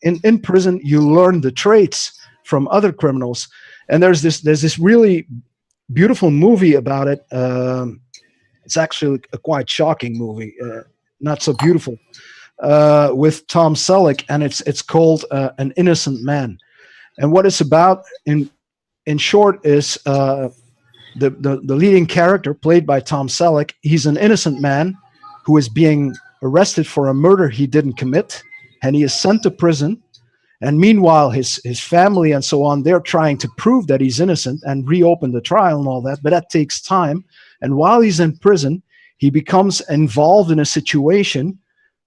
in prison you learn the traits from other criminals. And there's this really beautiful movie about it. It's actually a quite shocking movie, not so beautiful, with Tom Selleck, and it's called An Innocent Man. And what it's about, in short, is the leading character, played by Tom Selleck. He's an innocent man who is being arrested for a murder he didn't commit, and he is sent to prison. And meanwhile, his family and so on, they're trying to prove that he's innocent and reopen the trial and all that, but that takes time. And while he's in prison, he becomes involved in a situation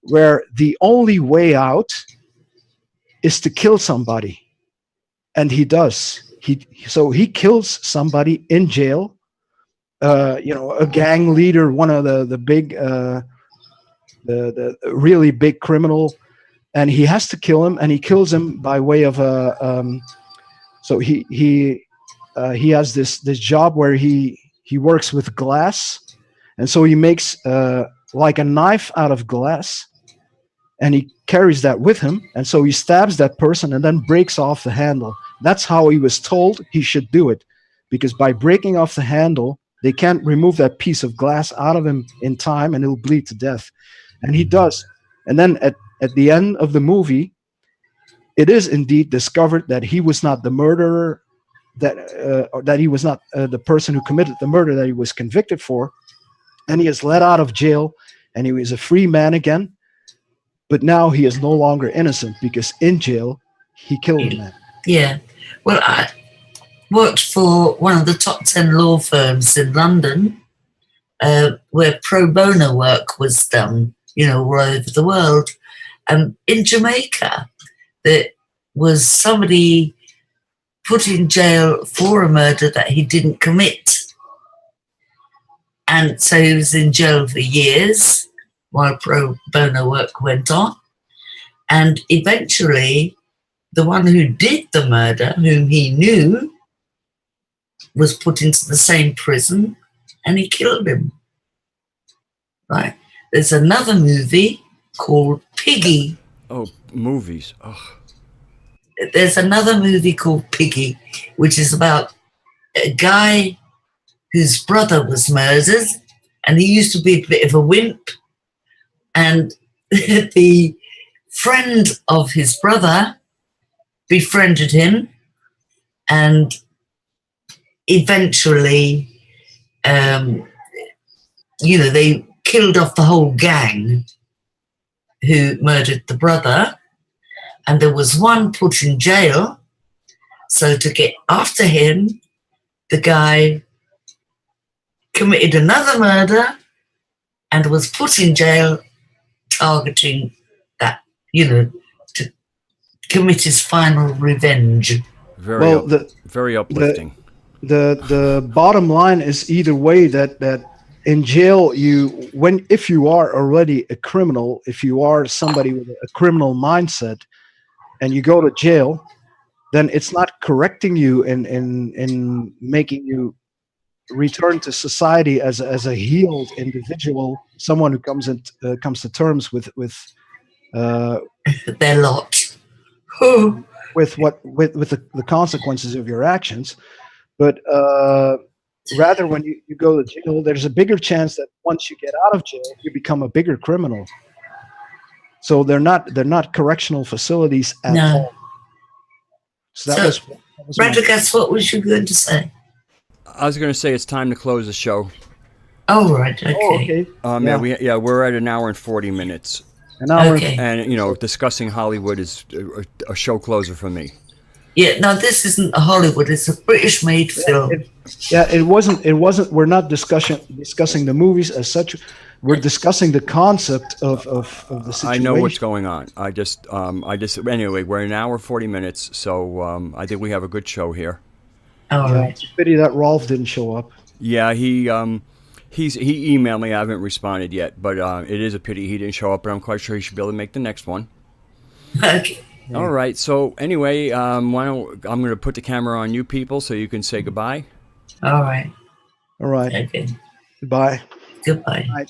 where the only way out is to kill somebody. And he does. So he kills somebody in jail, a gang leader, one of the big, the really big criminal, and he has to kill him, and he kills him by way of so he has this job where he works with glass, and so he makes like a knife out of glass, and he carries that with him, and so he stabs that person and then breaks off the handle. That's how he was told he should do it, because by breaking off the handle, they can't remove that piece of glass out of him in time, and he'll bleed to death. And he does. And then at the end of the movie, it is indeed discovered that he was not the murderer, that he was not the person who committed the murder that he was convicted for. And he is let out of jail, and he is a free man again. But now he is no longer innocent, because in jail, he killed a man. Yeah. Well, I worked for one of the top 10 law firms in London, where pro bono work was done, all over the world. In Jamaica, was somebody put in jail for a murder that he didn't commit. And so he was in jail for years while pro bono work went on. And eventually, the one who did the murder, whom he knew, was put into the same prison and he killed him. Right? There's another movie called Piggy. Oh, movies. Oh. There's another movie called Piggy, which is about a guy whose brother was murdered, and he used to be a bit of a wimp. And the friend of his brother befriended him, and eventually, they killed off the whole gang who murdered the brother. And there was one put in jail. So to get after him, the guy committed another murder and was put in jail, targeting that, to commit his final revenge. Very uplifting. The bottom line is either way that in jail if you are already a criminal, if you are somebody with a criminal mindset, and you go to jail, then it's not correcting you in making you return to society as a healed individual, someone who comes to terms with their lot, with the consequences of your actions. But rather, when you go to jail, there's a bigger chance that once you get out of jail, you become a bigger criminal. So they're not correctional facilities at all. So that was Radagast, what was you going to say? I was going to say it's time to close the show. Oh, right. Okay. We're at an hour and 40 minutes. An hour. Okay. And, discussing Hollywood is a show closer for me. Yeah, no, this isn't a Hollywood. It's a British-made film. It wasn't. We're not discussing the movies as such. We're discussing the concept of the situation. I know what's going on. Anyway, we're an hour 40 minutes, so I think we have a good show here. All right. It's a pity that Rolf didn't show up. Yeah, he emailed me. I haven't responded yet, but it is a pity he didn't show up. But I'm quite sure he should be able to make the next one. Okay. All right. So anyway, I'm going to put the camera on you people so you can say goodbye. All right. All right. Okay. Goodbye. Goodbye. Bye.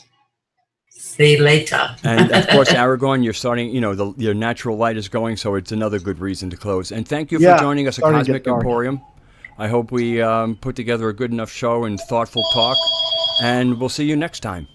See you later. And of course, Aragorn, you're starting. Your natural light is going, so it's another good reason to close. And thank you for joining us at Cosmic Emporium. I hope we put together a good enough show and thoughtful talk. And we'll see you next time.